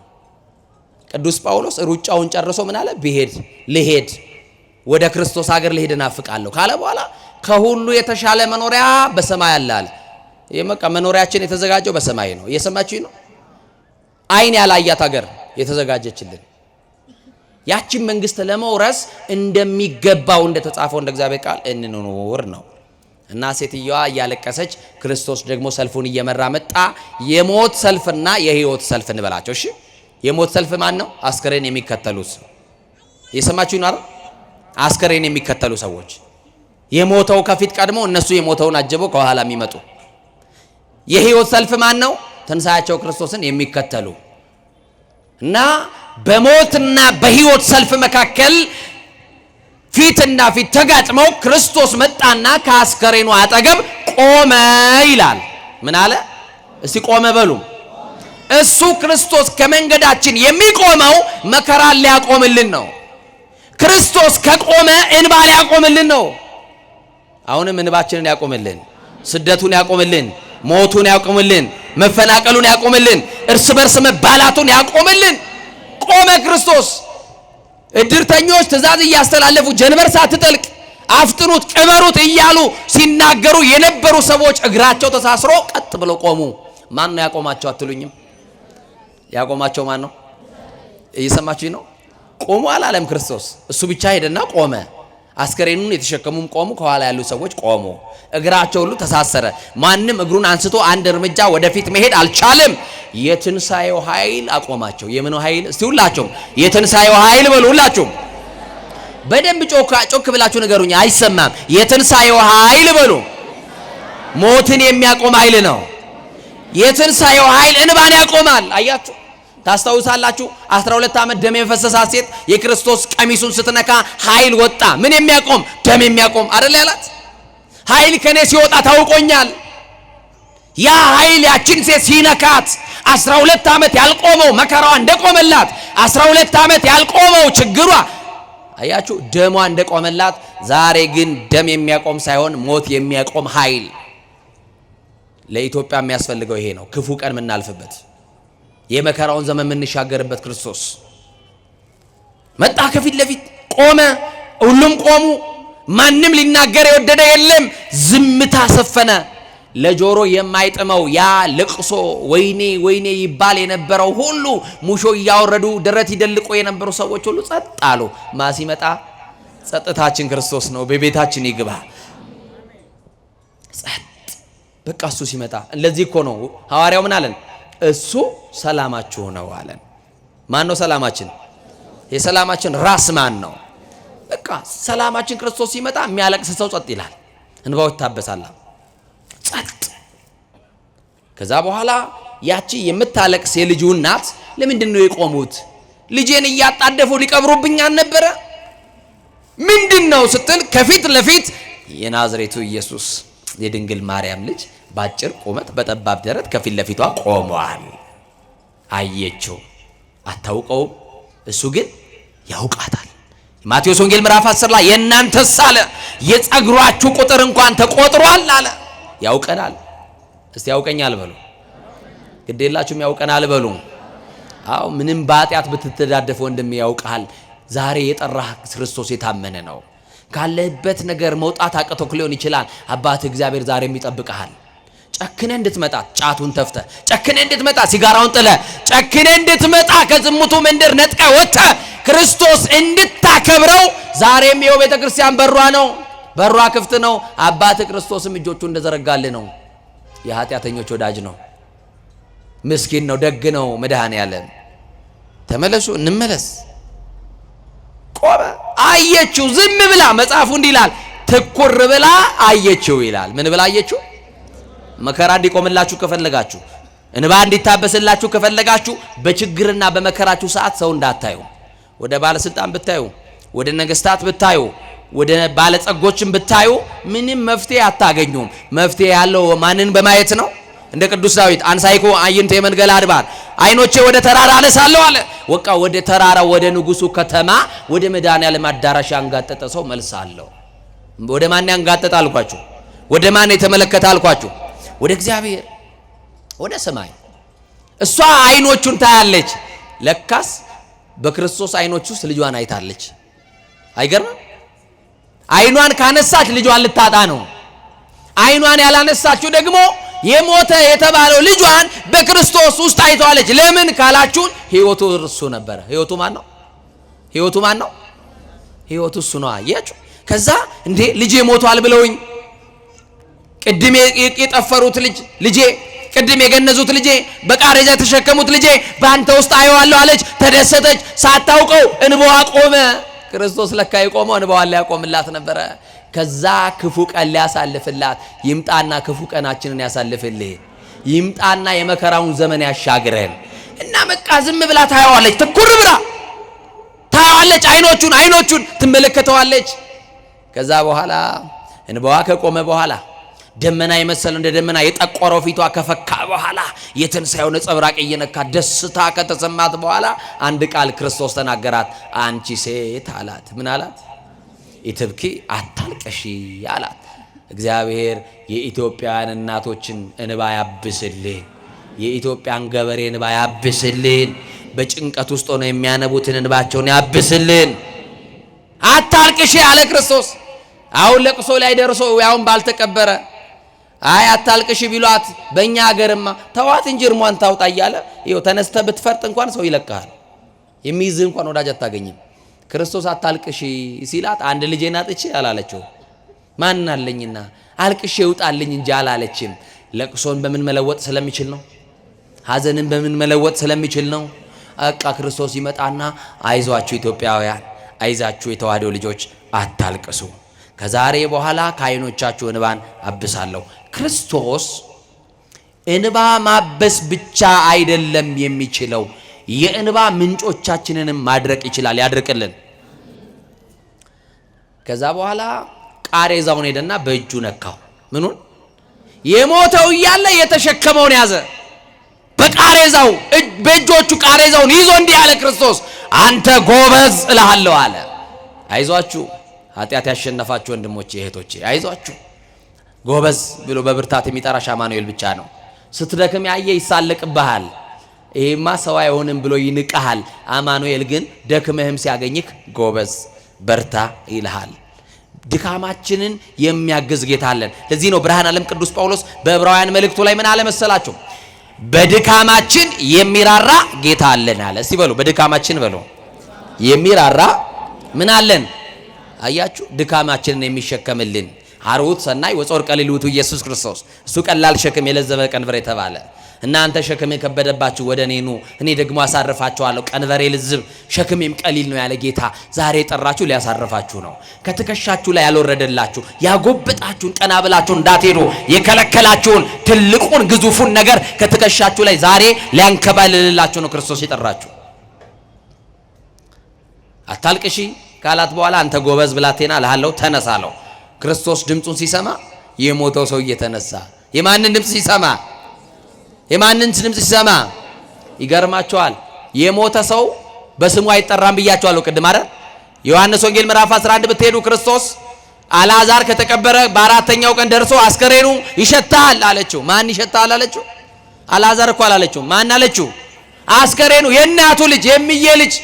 ቅዱስ ጳውሎስ ሩጫውን ጨርሶ ምን አለ? ልሄድ ወደ ክርስቶስ ሀገር ልሄድ እናፍቃለሁ ካለ በኋላ ከሁሉ የተሻለ መኖሪያ በሰማይ አለ አለ። የመቃ መኖሪያችን የተዘጋጀው በሰማይ ነው። እየሰማችሁኝ ነው? አይን ያላያት ሀገር የተዘጋጀችልን ያችን መንግስት ለመውረስ እንደሚገባው እንደተጻፈው እንደ እግዚአብሔር ቃል እንኖር ነው። እና ሴትዮዋ እያለቀሰች ክርስቶስ ደግሞ ሰልፉን እየመራ መጣ። የሞት ሰልፍና የህይወት ሰልፍ እንበላቸው። እሺ የሞት ሰልፍ ማን ነው? አስከሬን የሚከተሉት። የሰማችሁኝ ነው? አስከሬን የሚከተሉ ሰዎች የሞተው ከፊት ቀድሞ እነሱ የሞተውን አጀበው ከኋላ የሚመጡ። የህይወት ሰልፍ ማን ነው? ትንሣኤያቸው ክርስቶስን የሚከተሉ እና በሞትና በህይወት ሰልፍ መካከል ፊትና ፊት ተጋጥመው ክርስቶስ መጣና ከአስከሬኑ አጠገብ ቆመ ይላል። ምን አለ? እስቲ ቆመ በሉ። እሱ ክርስቶስ ከመንገዳችን የሚቆመው መከራን ሊያቆምልን ነው። ክርስቶስ ከቆመ እንባ ሊያቆምልን ነው። አሁንም እንባችንን ያቆምልን፣ ስደቱን ያቆምልን፣ ሞቱን ያቆምልን፣ መፈናቀሉን ያቆምልን፣ እርስ በርስ መባላቱን ያቆምልን። ቆመ ክርስቶስ። እድርተኞች ትእዛዝ እያስተላለፉ ጀንበር ሳትጠልቅ አፍጥኑት ቅበሩት እያሉ ሲናገሩ የነበሩ ሰዎች እግራቸው ተሳስሮ ቀጥ ብለው ቆሙ። ማን ነው ያቆማቸው አትሉኝም? ያቆማቸው ማን ነው? እየሰማችሁኝ ነው? ቆሙ አላለም ክርስቶስ። እሱ ብቻ ሄደና ቆመ። አስከሬኑን የተሸከሙም ቆሙ፣ ከኋላ ያሉ ሰዎች ቆሙ። እግራቸው ሁሉ ተሳሰረ። ማንም እግሩን አንስቶ አንድ እርምጃ ወደፊት መሄድ አልቻለም። የትንሳኤው ኃይል አቆማቸው። የምን ኃይል? እስቲ ሁላችሁም የትንሳኤው ኃይል በሉ። ሁላችሁም በደንብ ጮክ ብላችሁ ንገሩኝ፣ አይሰማም። የትንሳኤው ኃይል በሉ። ሞትን የሚያቆም ኃይል ነው። የትንሳኤው ኃይል እንባን ያቆማል። አያችሁ፣ ታስታውሳላችሁ 12 ዓመት ደም የፈሰሳት ሴት የክርስቶስ ቀሚሱን ስትነካ ኃይል ወጣ። ምን የሚያቆም? ደም የሚያቆም አይደል ያላት። ኃይል ከኔ ሲወጣ ታውቆኛል። ያ ኃይል ያችን ሴት ሲነካት 12 ዓመት ያልቆመው መከራዋ እንደቆመላት፣ 12 ዓመት ያልቆመው ችግሯ አያችሁ ደሟ እንደቆመላት፣ ዛሬ ግን ደም የሚያቆም ሳይሆን ሞት የሚያቆም ኃይል ለኢትዮጵያ የሚያስፈልገው ይሄ ነው። ክፉ ቀን የምናልፍበት የመከራውን ዘመን የምንሻገርበት ክርስቶስ መጣ። ከፊት ለፊት ቆመ። ሁሉም ቆሙ። ማንም ሊናገር የወደደ የለም። ዝምታ ሰፈነ። ለጆሮ የማይጥመው ያ ልቅሶ ወይኔ ወይኔ ይባል የነበረው ሁሉ ሙሾ እያወረዱ ደረት ይደልቆ የነበሩ ሰዎች ሁሉ ጸጥ አሉ። ማ ሲመጣ? ጸጥታችን ክርስቶስ ነው። በቤታችን ይግባ። ጸጥ በቃ እሱ ሲመጣ። ለዚህ እኮ ነው ሐዋርያው ምን አለን? እሱ ሰላማችሁ ነው አለን። ማን ነው ሰላማችን? የሰላማችን ራስ ማን ነው? በቃ ሰላማችን ክርስቶስ ሲመጣ የሚያለቅስ ሰው ጸጥ ይላል፣ እንባው ይታበሳል። ጸጥ። ከዛ በኋላ ያቺ የምታለቅስ የልጁ እናት ለምንድን ነው የቆሙት? ልጄን እያጣደፉ ሊቀብሩብኝ አልነበረ? ምንድን ነው ስትል ከፊት ለፊት የናዝሬቱ ኢየሱስ የድንግል ማርያም ልጅ ባጭር ቁመት በጠባብ ደረት ከፊት ለፊቷ ቆሟል። አየችው። አታውቀውም፣ እሱ ግን ያውቃታል። ማቴዎስ ወንጌል ምዕራፍ 10 ላይ የእናንተስ አለ የጸጉራችሁ ቁጥር እንኳን ተቆጥሯል አለ። ያውቀናል። እስቲ ያውቀኛል በሉ። ግዴላችሁም ያውቀናል በሉ። አዎ ምንም በኃጢአት ብትተዳደፍ ወንድም ያውቃል። ዛሬ የጠራህ ክርስቶስ የታመነ ነው። ካለህበት ነገር መውጣት አቅቶክ ሊሆን ይችላል። አባት እግዚአብሔር ዛሬም ይጠብቅሃል። ጨክነ እንድትመጣ ጫቱን ተፍተ፣ ጨክነ እንድትመጣ ሲጋራውን ጥለ፣ ጨክነ እንድትመጣ ከዝሙቱ መንደር ነጥቀ ወጥተ ክርስቶስ እንድታከብረው ዛሬም ይኸው ቤተክርስቲያን በሯ ነው፣ በሯ ክፍት ነው። አባት ክርስቶስም እጆቹ እንደዘረጋልህ ነው። የኃጢአተኞች ወዳጅ ነው፣ ምስኪን ነው፣ ደግ ነው። መድኃኔዓለም ተመለሱ፣ እንመለስ። ቆመ። አየችው። ዝም ብላ መጽሐፉ እንዲህ ይላል፣ ትኩር ብላ አየችው ይላል። ምን ብላ አየችው? መከራ እንዲቆምላችሁ ከፈለጋችሁ፣ እንባ እንዲታበስላችሁ ከፈለጋችሁ፣ በችግርና በመከራችሁ ሰዓት ሰው እንዳታዩ። ወደ ባለስልጣን ብታዩ፣ ወደ ነገስታት ብታዩ፣ ወደ ባለጸጎችን ብታዩ ምንም መፍትሄ አታገኙም። መፍትሄ ያለው ማንን በማየት ነው? እንደ ቅዱስ ዳዊት አንሳይኮ አይንተ የመንገል አድባር አይኖቼ ወደ ተራራ አነሳለሁ አለ። ወቃ ወደ ተራራ ወደ ንጉሱ ከተማ ወደ መድኃኔዓለም አዳራሽ ያንጋጠጠ ሰው መልስ አለው። ወደ ማን ያንጋጠጠ አልኳችሁ? ወደ ማን የተመለከተ አልኳችሁ? ወደ እግዚአብሔር፣ ወደ ሰማይ። እሷ አይኖቹን ታያለች። ለካስ በክርስቶስ አይኖች ውስጥ ልጇን አይታለች። አይገርም? አይኗን ካነሳች ልጇን ልታጣ ነው። አይኗን ያላነሳችው ደግሞ የሞተ የተባለው ልጇን በክርስቶስ ውስጥ አይተዋለች። ለምን ካላችሁ ህይወቱ እርሱ ነበር። ህይወቱ ማን ነው? ህይወቱ ማን ነው? ህይወቱ እሱ ነው። አያችሁ? ከዛ እንዴ ልጄ ሞቷል ብለውኝ ቅድም የጠፈሩት ልጄ፣ ቅድም የገነዙት ልጄ፣ በቃሬዛ የተሸከሙት ልጄ በአንተ ውስጥ አየዋለሁ አለች። ተደሰተች። ሳታውቀው እንባዋ ቆመ። ክርስቶስ ለካ የቆመው እንባዋን ሊያቆምላት ነበረ። ከዛ ክፉ ቀን ሊያሳልፍላት ይምጣና ክፉ ቀናችንን ያሳልፍልህ። ይምጣና የመከራውን ዘመን ያሻግረን እና በቃ ዝም ብላ ታየዋለች። ትኩር ብላ ታየዋለች። አይኖቹን ትመለከተዋለች። ከዛ በኋላ እንባዋ ከቆመ በኋላ ደመና የመሰለ እንደ ደመና የጠቆረው ፊቷ ከፈካ በኋላ የትንሣኤው ነጸብራቅ እየነካ ደስታ ከተሰማት በኋላ አንድ ቃል ክርስቶስ ተናገራት። አንቺ ሴት አላት። ምን አላት? ኢትብኪ አታልቅሺ አላት። እግዚአብሔር የኢትዮጵያውያን እናቶችን እንባ ያብስልን። የኢትዮጵያን ገበሬ እንባ ያብስልን። በጭንቀት ውስጥ ሆነው የሚያነቡትን እንባቸውን ያብስልን። አታልቅሺ አለ ክርስቶስ። አሁን ለቅሶ ላይ ደርሶ ያውን ባልተቀበረ አይ አታልቅሺ ቢሏት በእኛ ሀገርማ ተዋት እንጂ እርሟን ታውጣ እያለ ይኸው ተነስተ ብትፈርጥ እንኳን ሰው ይለቅሃል። የሚይዝ እንኳን ወዳጅ አታገኝም። ክርስቶስ አታልቅሺ ሲላት አንድ ልጄን አጥቼ አላለችው። ማን አለኝና አልቅሼ ይውጣልኝ እንጂ አላለችም። ለቅሶን በምን መለወጥ ስለሚችል ነው። ሐዘንን በምን መለወጥ ስለሚችል ነው። አቃ ክርስቶስ ይመጣና አይዟችሁ ኢትዮጵያውያን፣ አይዛችሁ የተዋህዶ ልጆች አታልቅሱ፣ ከዛሬ በኋላ ከዓይኖቻችሁ እንባን አብሳለሁ። ክርስቶስ እንባ ማበስ ብቻ አይደለም የሚችለው፣ የእንባ ምንጮቻችንንም ማድረቅ ይችላል። ያድርቅልን። ከዛ በኋላ ቃሬዛውን ሄደና በእጁ ነካው። ምኑን? የሞተው እያለ የተሸከመውን ያዘ። በቃሬዛው በእጆቹ ቃሬዛውን ይዞ እንዲህ አለ ክርስቶስ፣ አንተ ጎበዝ እልሃለሁ አለ። አይዟችሁ ኃጢአት ያሸነፋችሁ ወንድሞቼ እህቶቼ፣ አይዟችሁ። ጎበዝ ብሎ በብርታት የሚጠራሽ አማኑኤል ብቻ ነው። ስትደክም ያየ ይሳለቅብሃል። ይሄማ ሰው አይሆንም ብሎ ይንቀሃል። አማኑኤል ግን ደክመህም ሲያገኝክ ጎበዝ በርታ ይልሃል። ድካማችንን የሚያግዝ ጌታ አለን። ለዚህ ነው ብርሃን ዓለም ቅዱስ ጳውሎስ በዕብራውያን መልእክቱ ላይ ምን አለ መሰላችሁ? በድካማችን የሚራራ ጌታ አለን አለ። እስቲ በሉ በድካማችን በሉ የሚራራ ምን አለን? አያችሁ፣ ድካማችንን የሚሸከምልን ሐሩት ሰናይ ወጾር ቀሊል ውእቱ ኢየሱስ ክርስቶስ። እሱ ቀላል ሸክም የለዘበ ቀንበር የተባለ እናንተ ሸክም የከበደባችሁ ወደ እኔ ኑ እኔ ደግሞ አሳርፋችኋለሁ፣ ቀንበሬ ልዝብ ሸክሜም ቀሊል ነው ያለ ጌታ ዛሬ የጠራችሁ ሊያሳርፋችሁ ነው። ከትከሻችሁ ላይ ያልወረደላችሁ ያጎበጣችሁን ቀና ብላችሁ እንዳትሄዱ የከለከላችሁን ትልቁን ግዙፉን ነገር ከትከሻችሁ ላይ ዛሬ ሊያንከባልልላችሁ ነው ክርስቶስ የጠራችሁ። አታልቅሺ ካላት በኋላ አንተ ጎበዝ ብላቴና እልሃለሁ ተነሳለሁ። ክርስቶስ ድምፁን ሲሰማ የሞተው ሰው እየተነሳ የማንን ድምፅ ሲሰማ? የማንን ድምፅ ሲሰማ? ይገርማቸዋል። የሞተ ሰው በስሙ አይጠራም ብያቸዋለሁ ቅድም አይደል? ዮሐንስ ወንጌል ምዕራፍ 11 ብትሄዱ ክርስቶስ አልዓዛር ከተቀበረ በአራተኛው ቀን ደርሶ አስከሬኑ ይሸታል አለችው። ማን ይሸታል አለችው? አልዓዛር እኮ አላለችው። ማን አለችው? አስከሬኑ የእናቱ ልጅ የሚዬ ልጅ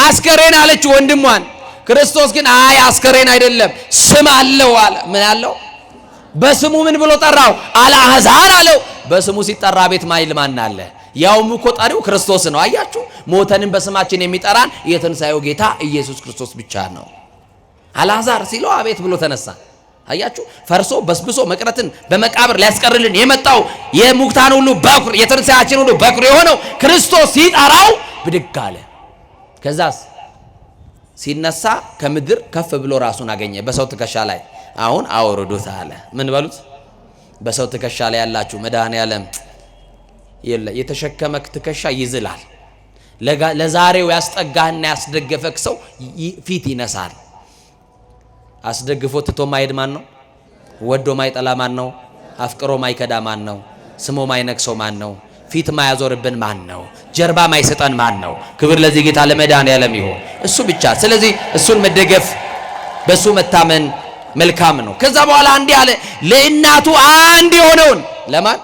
አስከሬን አለችው ወንድሟን። ክርስቶስ ግን አይ አስከሬን አይደለም ስም አለው አለ። ምን አለው? በስሙ ምን ብሎ ጠራው? አልዓዛር አለው። በስሙ ሲጠራ ቤት ማይል ማን አለ? ያውም እኮ ጠሪው ክርስቶስ ነው። አያችሁ፣ ሞተንን በስማችን የሚጠራን የትንሣኤው ጌታ ኢየሱስ ክርስቶስ ብቻ ነው። አልዓዛር ሲለው አቤት ብሎ ተነሳ። አያችሁ፣ ፈርሶ በስብሶ መቅረትን በመቃብር ሊያስቀርልን የመጣው የሙታን ሁሉ በኩር የትንሣኤያችን ሁሉ በኩር የሆነው ክርስቶስ ሲጠራው ብድግ አለ። ከዛስ ሲነሳ ከምድር ከፍ ብሎ ራሱን አገኘ በሰው ትከሻ ላይ። አሁን አውርዱት አለ። ምን በሉት? በሰው ትከሻ ላይ ያላችሁ መድኃኔዓለም የተሸከመክ ትከሻ ይዝላል። ለዛሬው ያስጠጋህና ያስደገፈክ ሰው ፊት ይነሳል። አስደግፎ ትቶ ማይሄድ ማን ነው? ወዶ ማይጠላ ማን ነው? አፍቅሮ ማይከዳ ማን ነው? ስሞ ማይነክሰው ማን ነው? ፊት ማያዞርብን ማን ነው? ጀርባ ማይሰጠን ማን ነው? ክብር ለዚህ ጌታ ለመድኃኔዓለም ይሁን፣ እሱ ብቻ። ስለዚህ እሱን መደገፍ በሱ መታመን መልካም ነው። ከዛ በኋላ እንዲህ አለ፣ ለእናቱ አንድ የሆነውን ለማን?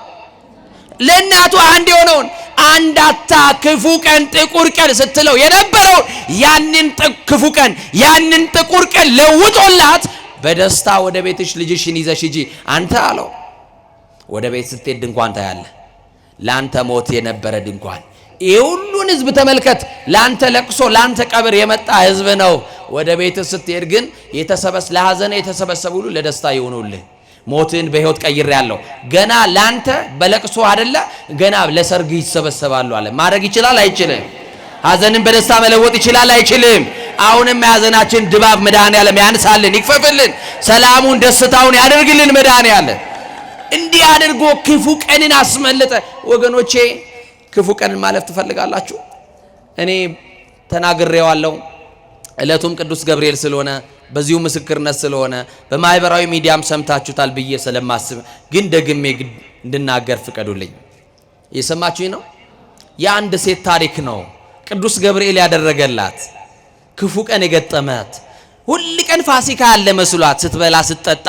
ለእናቱ አንድ የሆነውን አንዳታ ክፉ ቀን ጥቁር ቀን ስትለው የነበረውን ያንን ክፉ ቀን ያንን ጥቁር ቀን ለውጦላት በደስታ ወደ ቤትሽ ልጅሽን ይዘሽ ሂጂ። አንተ አለው ወደ ቤት ስትሄድ ድንኳን ታያለ። ላንተ ሞት የነበረ ድንኳን። የሁሉን ህዝብ ተመልከት። ላንተ ለቅሶ ላንተ ቀብር የመጣ ህዝብ ነው። ወደ ቤት ስትሄድ ግን ለሐዘን የተሰበሰቡ ሁሉ ለደስታ ይሆኑልህ። ሞትን በህይወት ቀይሬያለሁ። ገና ላንተ በለቅሶ አይደለ ገና ለሰርግ ይሰበሰባሉ አለ። ማድረግ ይችላል አይችልም? ሐዘንን በደስታ መለወጥ ይችላል አይችልም? አሁንም የሐዘናችን ድባብ መድኃኔዓለም ያንሳልን፣ ይክፈፍልን፣ ሰላሙን ደስታውን ያደርግልን መድኃኔዓለም። እንዲህ አድርጎ ክፉ ቀንን አስመለጠ። ወገኖቼ ክፉ ቀንን ማለፍ ትፈልጋላችሁ? እኔ ተናግሬዋለሁ። ዕለቱም ቅዱስ ገብርኤል ስለሆነ በዚሁ ምስክርነት ስለሆነ በማህበራዊ ሚዲያም ሰምታችሁታል ብዬ ስለማስብ ግን ደግሜ እንድናገር ፍቀዱልኝ። የሰማችሁኝ ነው። የአንድ ሴት ታሪክ ነው። ቅዱስ ገብርኤል ያደረገላት ክፉ ቀን የገጠመት ሁል ቀን ፋሲካ ያለ መስሏት ስትበላ ስትጠጣ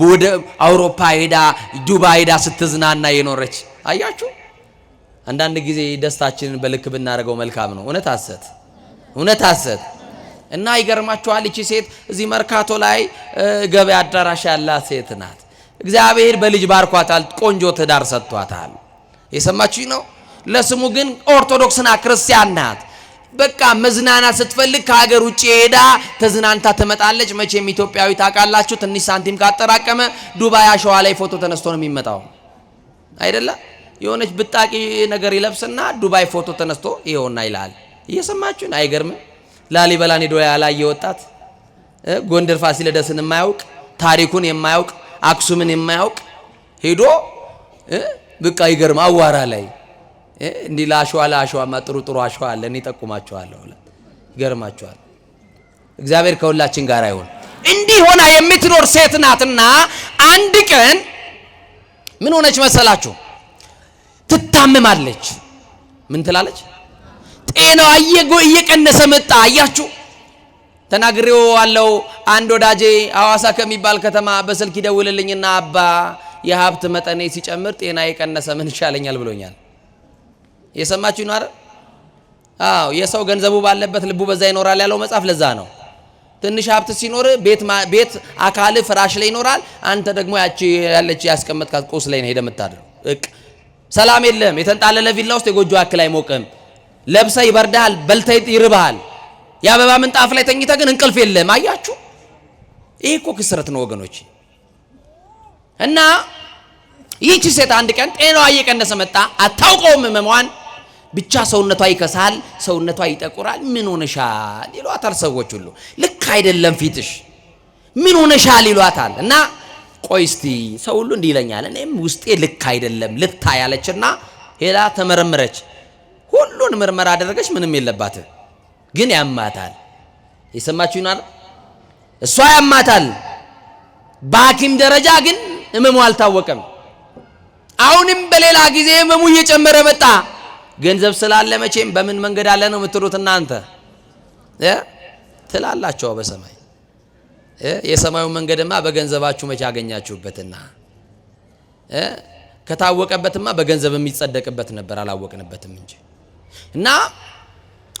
ወደ አውሮፓ ሄዳ ዱባይ ሄዳ ስትዝናና የኖረች አያችሁ። አንዳንድ ጊዜ ደስታችንን በልክ ብናደርገው መልካም ነው። እውነት ሐሰት እና ይገርማችኋል። እቺ ሴት እዚህ መርካቶ ላይ ገበያ አዳራሽ ያላት ሴት ናት። እግዚአብሔር በልጅ ባርኳታል። ቆንጆ ትዳር ሰጥቷታል። የሰማችሁኝ ነው። ለስሙ ግን ኦርቶዶክስና ክርስቲያን ናት። በቃ መዝናናት ስትፈልግ ከሀገር ውጭ ሄዳ ተዝናንታ ትመጣለች። መቼም ኢትዮጵያዊ ታውቃላችሁ፣ ትንሽ ሳንቲም ካጠራቀመ ዱባይ አሸዋ ላይ ፎቶ ተነስቶ ነው የሚመጣው አይደለ? የሆነች ብጣቂ ነገር ይለብስና ዱባይ ፎቶ ተነስቶ ይኸውና ይላል። እየሰማችሁን? አይገርምም? ላሊበላን ሄዶ ያላየ ወጣት፣ ጎንደር ፋሲለደስን የማያውቅ ታሪኩን የማያውቅ አክሱምን የማያውቅ ሄዶ በቃ ይገርም አዋራ ላይ እንዲህ ለአሸዋማ ጥሩ አሸዋ አለ እኔ ጠቁማቸዋለሁ። ይገርማቸዋል። እግዚአብሔር ከሁላችን ጋር ይሁን። እንዲህ ሆና የምትኖር ሴት ናትና አንድ ቀን ምን ሆነች መሰላችሁ? ትታመማለች። ምን ትላለች? ጤናዋ እየቀነሰ መጣ። አያችሁ፣ ተናግሬው አለው። አንድ ወዳጄ ሐዋሳ ከሚባል ከተማ በስልክ ይደውልልኝና አባ የሀብት መጠኔ ሲጨምር ጤና የቀነሰ ምን ይሻለኛል ብሎኛል። የሰማችሁ ነው አይደል? አዎ፣ የሰው ገንዘቡ ባለበት ልቡ በዛ ይኖራል ያለው መጽሐፍ ለዛ ነው። ትንሽ ሀብት ሲኖር ቤት አካል ፍራሽ ላይ ይኖራል። አንተ ደግሞ ያቺ ያለች ያስቀመጥካት ቁስ ላይ ነው ሄደ የምታድረው። ሰላም የለም። የተንጣለለ ቪላ ውስጥ የጎጆ አክል አይሞቅም። ለብሰ ይበርዳል፣ በልተ ይርባል። የአበባ ምንጣፍ ላይ ተኝተ ግን እንቅልፍ የለም። አያችሁ፣ ይሄ እኮ ክስረት ነው ወገኖች። እና ይህች ሴት አንድ ቀን ጤናዋ እየቀነሰ መጣ። አታውቀውም ህመሟን። ብቻ ሰውነቷ ይከሳል፣ ሰውነቷ ይጠቁራል። ምን ሆነሻል ይሏታል ሰዎች ሁሉ። ልክ አይደለም ፊትሽ፣ ምን ሆነሻል ይሏታል። እና ቆይ እስቲ ሰው ሁሉ እንዲህ ይለኛል፣ እኔም ውስጤ ልክ አይደለም ልታ ያለችና ሄዳ ተመረመረች። ሁሉን ምርመራ አደረገች፣ ምንም የለባትም። ግን ያማታል። የሰማችሁኝ አይደል? እሷ ያማታል። በሐኪም ደረጃ ግን ህመሙ አልታወቀም። አሁንም በሌላ ጊዜ ህመሙ እየጨመረ መጣ። ገንዘብ ስላለ መቼም በምን መንገድ አለ ነው የምትሉት እናንተ ትላላችሁ። በሰማይ የሰማዩ መንገድማ በገንዘባችሁ መቼ አገኛችሁበትና ከታወቀበትማ በገንዘብ የሚጸደቅበት ነበር፣ አላወቅንበትም እንጂ። እና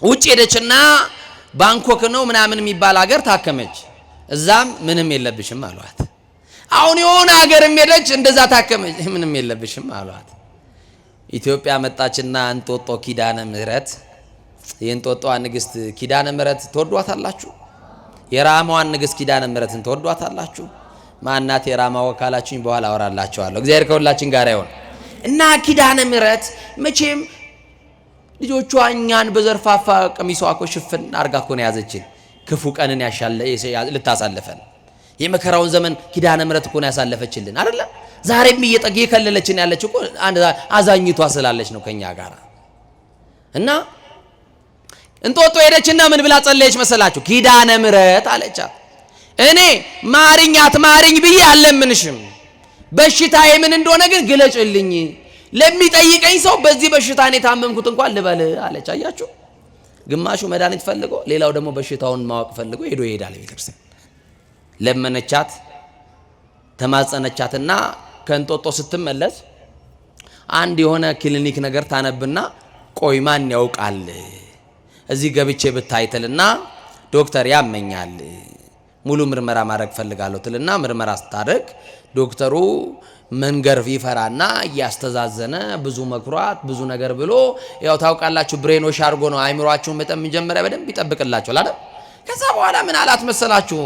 ውጭ ሄደችና ባንኮክ ነው ምናምን የሚባል ሀገር ታከመች። እዛም ምንም የለብሽም አሏት። አሁን የሆነ ሀገር ሄደች፣ እንደዛ ታከመች፣ ምንም የለብሽም አሏት። ኢትዮጵያ መጣችና እንጦጦ ኪዳነ ምህረት፣ የእንጦጦዋ ንግስት ኪዳነ ምህረት ትወዷታላችሁ? የራማዋን ንግስት ኪዳነ ምህረትን ትወዷታላችሁ? ማናት የራማ ወካላችሁኝ? በኋላ አወራላችኋለሁ። እግዚአብሔር ከሁላችን ጋር ይሁን። እና ኪዳነ ምህረት መቼም ልጆቿ እኛን በዘርፋፋ ቀሚሷ እኮ ሽፍን አርጋ እኮ ነው ያዘችን። ክፉ ቀንን ልታሳልፈን የመከራውን ዘመን ኪዳነ ምህረት እኮ ነው ያሳለፈችልን አይደለ? ዛሬም እየከለለችን ያለች እኮ አዛኝቷ ስላለች ነው ከኛ ጋር። እና እንጦጦ ሄደችና ምን ብላ ጸለየች መሰላችሁ? ኪዳነ ምህረት አለቻት፣ እኔ ማርኝ ብዬ አልለምንሽም፣ በሽታዬ ምን እንደሆነ ግን ግለጭልኝ፣ ለሚጠይቀኝ ሰው በዚህ በሽታ እኔ ታመምኩት እንኳን ልበል አለች። አያችሁ፣ ግማሹ መድኃኒት ፈልጎ፣ ሌላው ደግሞ በሽታውን ማወቅ ፈልጎ ሄዶ ይሄዳል ቤተክርስቲያን። ለመነቻት፣ ተማጸነቻትና ከእንጦጦ ስትመለስ አንድ የሆነ ክሊኒክ ነገር ታነብና ቆይ ማን ያውቃል እዚህ ገብቼ ብታይትልና ዶክተር ያመኛል ሙሉ ምርመራ ማድረግ ፈልጋለሁ ትልና ምርመራ ስታደርግ ዶክተሩ መንገር ይፈራና እያስተዛዘነ ብዙ መክሯት ብዙ ነገር ብሎ ያው ታውቃላችሁ ብሬኖሽ አድርጎ ነው አይምሯችሁን በጣም መጀመሪያ በደንብ ይጠብቅላችኋል አይደል? ከዛ በኋላ ምን አላት መሰላችሁ?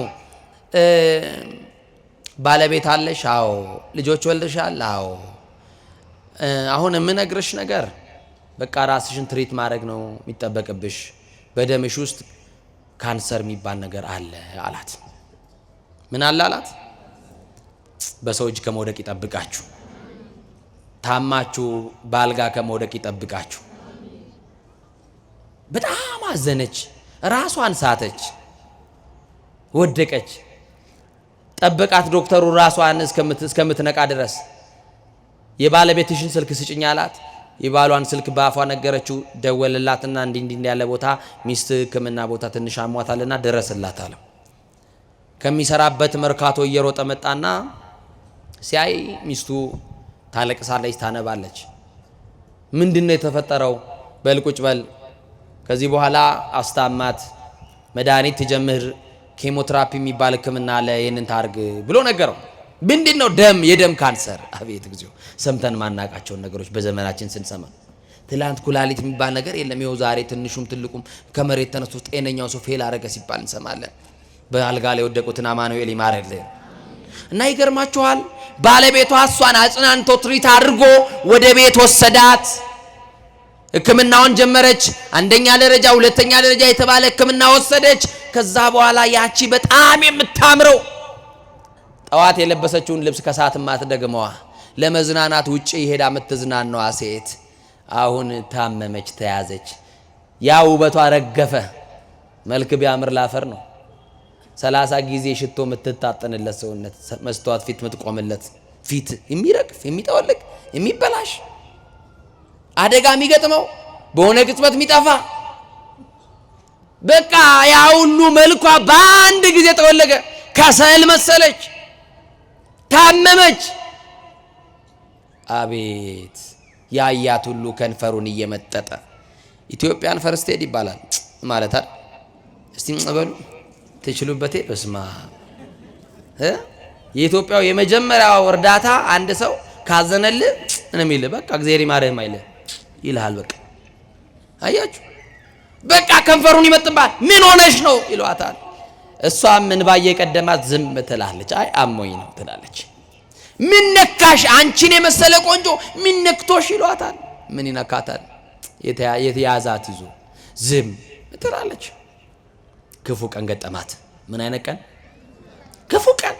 ባለቤት አለሽ? አዎ። ልጆች ወልደሻል? አዎ። አሁን የምነግርሽ ነገር በቃ ራስሽን ትሪት ማድረግ ነው የሚጠበቅብሽ። በደምሽ ውስጥ ካንሰር የሚባል ነገር አለ አላት። ምን አለ አላት? በሰው እጅ ከመውደቅ ይጠብቃችሁ፣ ታማችሁ ባልጋ ከመውደቅ ይጠብቃችሁ። በጣም አዘነች፣ ራሷን ሳተች። ወደቀች። ጠበቃት ዶክተሩ ራሷን እስከምትነቃ ድረስ። የባለቤትሽን ስልክ ስጭኝ አላት። የባሏን ስልክ በአፏ ነገረችው። ደወለላትና እንዲህ ያለ ቦታ ሚስት ሕክምና ቦታ ትንሽ አሟታልና ድረስላት አለው። ከሚሰራበት መርካቶ እየሮጠ መጣና ሲያይ ሚስቱ ታለቅሳለች፣ ታነባለች። ምንድነው የተፈጠረው? በል ቁጭ በል፣ ከዚህ በኋላ አስታማት፣ መድኃኒት ትጀምር፣ ኬሞቴራፒ የሚባል ሕክምና አለ፣ ይህንን ታርግ ብሎ ነገረው። ምንድነው? ደም፣ የደም ካንሰር። አቤት እግዚኦ! ሰምተን ማናቃቸውን ነገሮች በዘመናችን ስንሰማ። ትላንት ኩላሊት የሚባል ነገር የለም፣ ይኸው ዛሬ ትንሹም ትልቁም ከመሬት ተነስቶ ጤነኛው ሰው ፌል አረገ ሲባል እንሰማለን። በአልጋ ላይ የወደቁትን አማኑኤል ይማረልን። እና ይገርማችኋል፣ ባለቤቷ እሷን አጽናንቶ ትሪት አድርጎ ወደ ቤት ወሰዳት። ሕክምናውን ጀመረች። አንደኛ ደረጃ፣ ሁለተኛ ደረጃ የተባለ ሕክምና ወሰደች። ከዛ በኋላ ያቺ በጣም የምታምረው ጠዋት የለበሰችውን ልብስ ከሰዓት ማትደግመዋ ለመዝናናት ውጪ ሄዳ የምትዝናናዋ ሴት አሁን ታመመች፣ ተያዘች። ያ ውበቷ ረገፈ። መልክ ቢያምር ላፈር ነው። 30 ጊዜ ሽቶ የምትታጠንለት ሰውነት፣ መስተዋት ፊት የምትቆምለት ፊት የሚረግፍ የሚጠወልቅ የሚበላሽ አደጋ የሚገጥመው በሆነ ቅጽበት የሚጠፋ በቃ ያ ሁሉ መልኳ በአንድ ጊዜ ተወለገ። ከሰል መሰለች፣ ታመመች። አቤት ያያት ሁሉ ከንፈሩን እየመጠጠ ኢትዮጵያን ፈርስት ኤድ ይባላል ማለት አይደል? እስቲ በሉ ትችሉበቴ። በስማ የኢትዮጵያው የመጀመሪያው እርዳታ አንድ ሰው ካዘነልህ እኔ የሚል በቃ እግዚአብሔር ይማርህም አይልህ ይልሃል። በቃ አያችሁ፣ በቃ ከንፈሩን ይመጥባል። ምን ሆነሽ ነው ይሏታል። እሷም እንባ እየቀደማት ዝም ትላለች። አይ አሞኝ ነው ትላለች። ምን ነካሽ? አንቺን የመሰለ ቆንጆ ምን ነክቶሽ ይሏታል። ምን ይነካታል? የተያዛት ይዞ ዝም ትላለች። ክፉ ቀን ገጠማት። ምን አይነት ቀን? ክፉ ቀን፣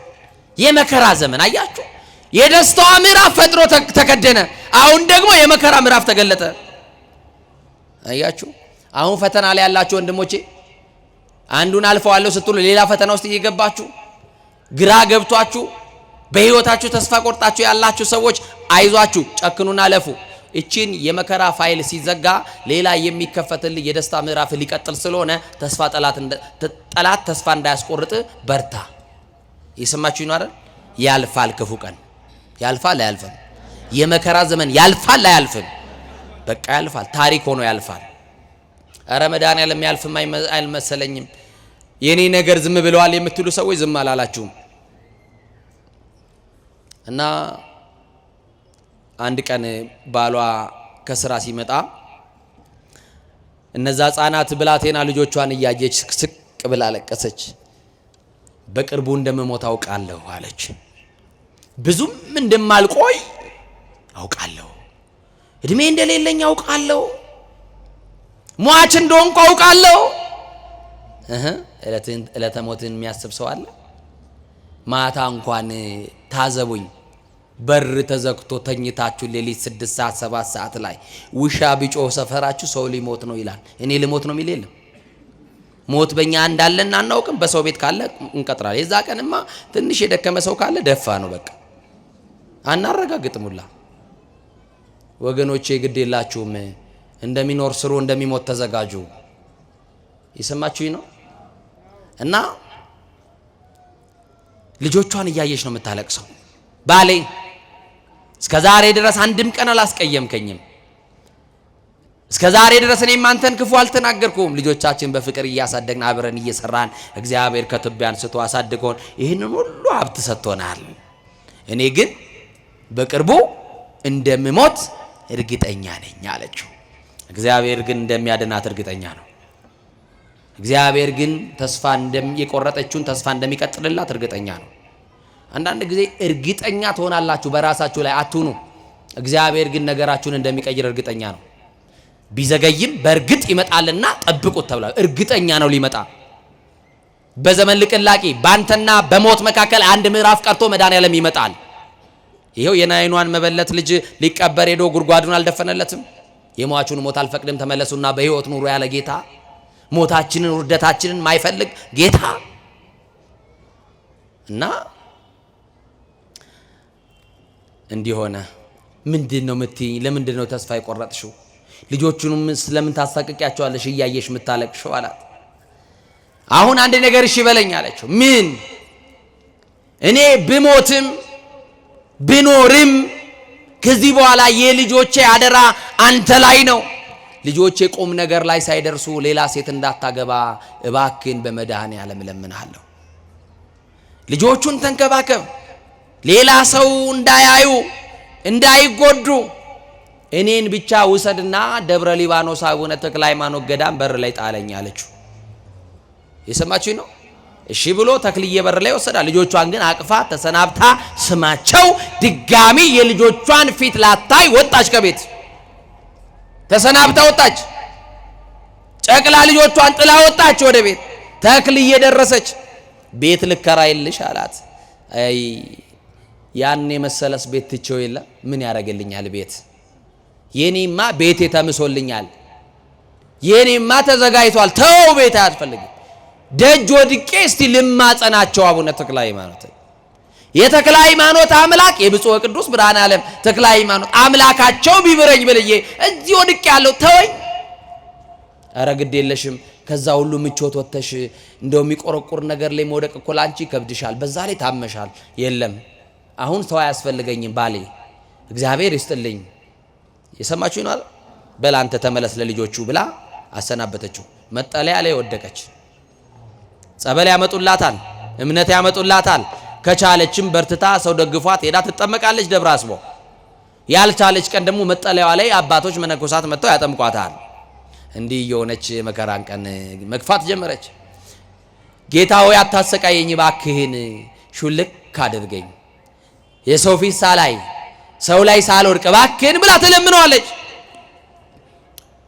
የመከራ ዘመን። አያችሁ፣ የደስታዋ ምዕራፍ ፈጥሮ ተከደነ። አሁን ደግሞ የመከራ ምዕራፍ ተገለጠ። አያችሁ፣ አሁን ፈተና ላይ ያላችሁ ወንድሞቼ አንዱን አልፈዋለሁ ስትሉ ሌላ ፈተና ውስጥ እየገባችሁ ግራ ገብቷችሁ በህይወታችሁ ተስፋ ቆርጣችሁ ያላችሁ ሰዎች አይዟችሁ፣ ጨክኑና አለፉ። እቺን የመከራ ፋይል ሲዘጋ ሌላ የሚከፈትልህ የደስታ ምዕራፍ ሊቀጥል ስለሆነ ተስፋ ጠላት ተስፋ እንዳያስቆርጥ በርታ። የሰማችሁ ነው አይደል? ያልፋል። ክፉ ቀን ያልፋል አያልፍም? የመከራ ዘመን ያልፋል አያልፍም? በቃ ያልፋል። ታሪክ ሆኖ ያልፋል። ኧረ መድኃኒዓለም ያልፍም አይመሰለኝም፣ የኔ ነገር ዝም ብለዋል የምትሉ ሰዎች ዝም አላላችሁም። እና አንድ ቀን ባሏ ከስራ ሲመጣ እነዛ ህፃናት ብላቴና ልጆቿን እያየች ስቅ ብላ ለቀሰች። በቅርቡ እንደምሞት አውቃለሁ አለች። ብዙም እንደማልቆይ አውቃለሁ፣ እድሜ እንደሌለኝ አውቃለሁ፣ ሟች እንደሆንኩ አውቃለሁ። ዕለተ ሞትን የሚያስብ ሰው አለ? ማታ እንኳን ታዘቡኝ፣ በር ተዘግቶ ተኝታችሁ ሌሊት 6 ሰዓት 7 ሰዓት ላይ ውሻ ቢጮህ ሰፈራችሁ ሰው ሊሞት ነው ይላል። እኔ ልሞት ነው የሚል የለም። ሞት በእኛ እንዳለን አናውቅም። በሰው ቤት ካለ እንቀጥራለን። የዛ ቀንማ ትንሽ የደከመ ሰው ካለ ደፋ ነው በቃ፣ አናረጋግጥሙላ። ወገኖቼ ግድ የላችሁም፣ እንደሚኖር ስሩ፣ እንደሚሞት ተዘጋጁ። የሰማችሁኝ ነው? እና ልጆቿን እያየች ነው የምታለቅሰው። ባሌ እስከ ዛሬ ድረስ አንድም ቀን አላስቀየምከኝም፣ እስከ ዛሬ ድረስ እኔም አንተን ክፉ አልተናገርኩም። ልጆቻችን በፍቅር እያሳደግን አብረን እየሰራን እግዚአብሔር ከትቢያ አንስቶ አሳድጎን ይህንን ሁሉ ሀብት ሰጥቶናል። እኔ ግን በቅርቡ እንደምሞት እርግጠኛ ነኝ አለችው። እግዚአብሔር ግን እንደሚያድናት እርግጠኛ ነው። እግዚአብሔር ግን ተስፋ የቆረጠችውን ተስፋ እንደሚቀጥልላት እርግጠኛ ነው። አንዳንድ ጊዜ እርግጠኛ ትሆናላችሁ በራሳችሁ ላይ አትሁኑ። እግዚአብሔር ግን ነገራችሁን እንደሚቀይር እርግጠኛ ነው። ቢዘገይም በእርግጥ ይመጣልና ጠብቁት ተብሏል። እርግጠኛ ነው ሊመጣ። በዘመን ልቅላቂ ባንተና በሞት መካከል አንድ ምዕራፍ ቀርቶ መድኃኒዓለም ይመጣል። ይሄው የናይኗን መበለት ልጅ ሊቀበር ሄዶ ጉድጓዱን አልደፈነለትም። የሟቹን ሞት አልፈቅድም ተመለሱና በህይወት ኑሩ ያለ ጌታ፣ ሞታችንን ውርደታችንን ማይፈልግ ጌታ እና እንዲሆነ ምንድነው የምትይኝ? ለምንድነው ተስፋ የቆረጥሽው? ልጆቹንም ስለምን ታሳቅቂያቸዋለሽ እያየሽ የምታለቅሽው አላት። አሁን አንድ ነገር እሺ በለኝ አለችው። ምን? እኔ ብሞትም ብኖርም ከዚህ በኋላ የልጆቼ አደራ አንተ ላይ ነው። ልጆቼ ቁም ነገር ላይ ሳይደርሱ ሌላ ሴት እንዳታገባ እባክን በመድኃኔዓለም እለምንሃለሁ። ልጆቹን ተንከባከብ፣ ሌላ ሰው እንዳያዩ እንዳይጎዱ፣ እኔን ብቻ ውሰድና ደብረ ሊባኖስ አቡነ ተክለ ሃይማኖት ገዳም በር ላይ ጣለኝ አለችው። የሰማችሁ ነው። እሺ ብሎ ተክልዬ በር ላይ ወሰዳ። ልጆቿን ግን አቅፋ ተሰናብታ ስማቸው ድጋሚ የልጆቿን ፊት ላታይ ወጣች። ከቤት ተሰናብታ ወጣች። ጨቅላ ልጆቿን ጥላ ወጣች ወደ ቤት። ተክልዬ ደረሰች። ቤት ልከራይልሽ አላት። አይ ያን የመሰለስ ቤት ትቼው የለ ምን ያረጋልኛል ቤት? የኔማ ቤቴ ተምሶልኛል፣ የኔማ ተዘጋጅቷል። ተው ቤት አትፈልግም። ደጅ ወድቄ እስቲ ልማጸናቸው አቡነ ተክለ ሃይማኖት። የተክለ ሃይማኖት አምላክ የብፁዕ ቅዱስ ብርሃነ ዓለም ተክለ ሃይማኖት አምላካቸው ቢብረኝ ብለዬ እዚህ ወድቄ ያለው ተወኝ። ኧረ ግድ የለሽም ከዛ ሁሉ ምቾት ወተሽ እንደው የሚቆረቁር ነገር ላይ መውደቅ እኮ ላንቺ ከብድሻል፣ በዛ ላይ ታመሻል። የለም አሁን ሰው አያስፈልገኝም ባሌ እግዚአብሔር ይስጥልኝ። የሰማችሁ ነው። በል አንተ ተመለስ ለልጆቹ ብላ አሰናበተችው። መጠለያ ላይ ወደቀች። ጸበል ያመጡላታል፣ እምነት ያመጡላታል። ከቻለችም በርትታ ሰው ደግፏት ሄዳ ትጠመቃለች ደብረ አስቦ። ያልቻለች ቀን ደግሞ መጠለያዋ ላይ አባቶች መነኮሳት መጥተው ያጠምቋታል። እንዲህ የሆነች መከራን ቀን መግፋት ጀመረች። ጌታ ሆይ አታሰቃየኝ ባክህን፣ ሹልክ አድርገኝ፣ የሰው ፊት ሳላይ ሰው ላይ ሳልወድቅ ባክህን ብላ ትለምነዋለች።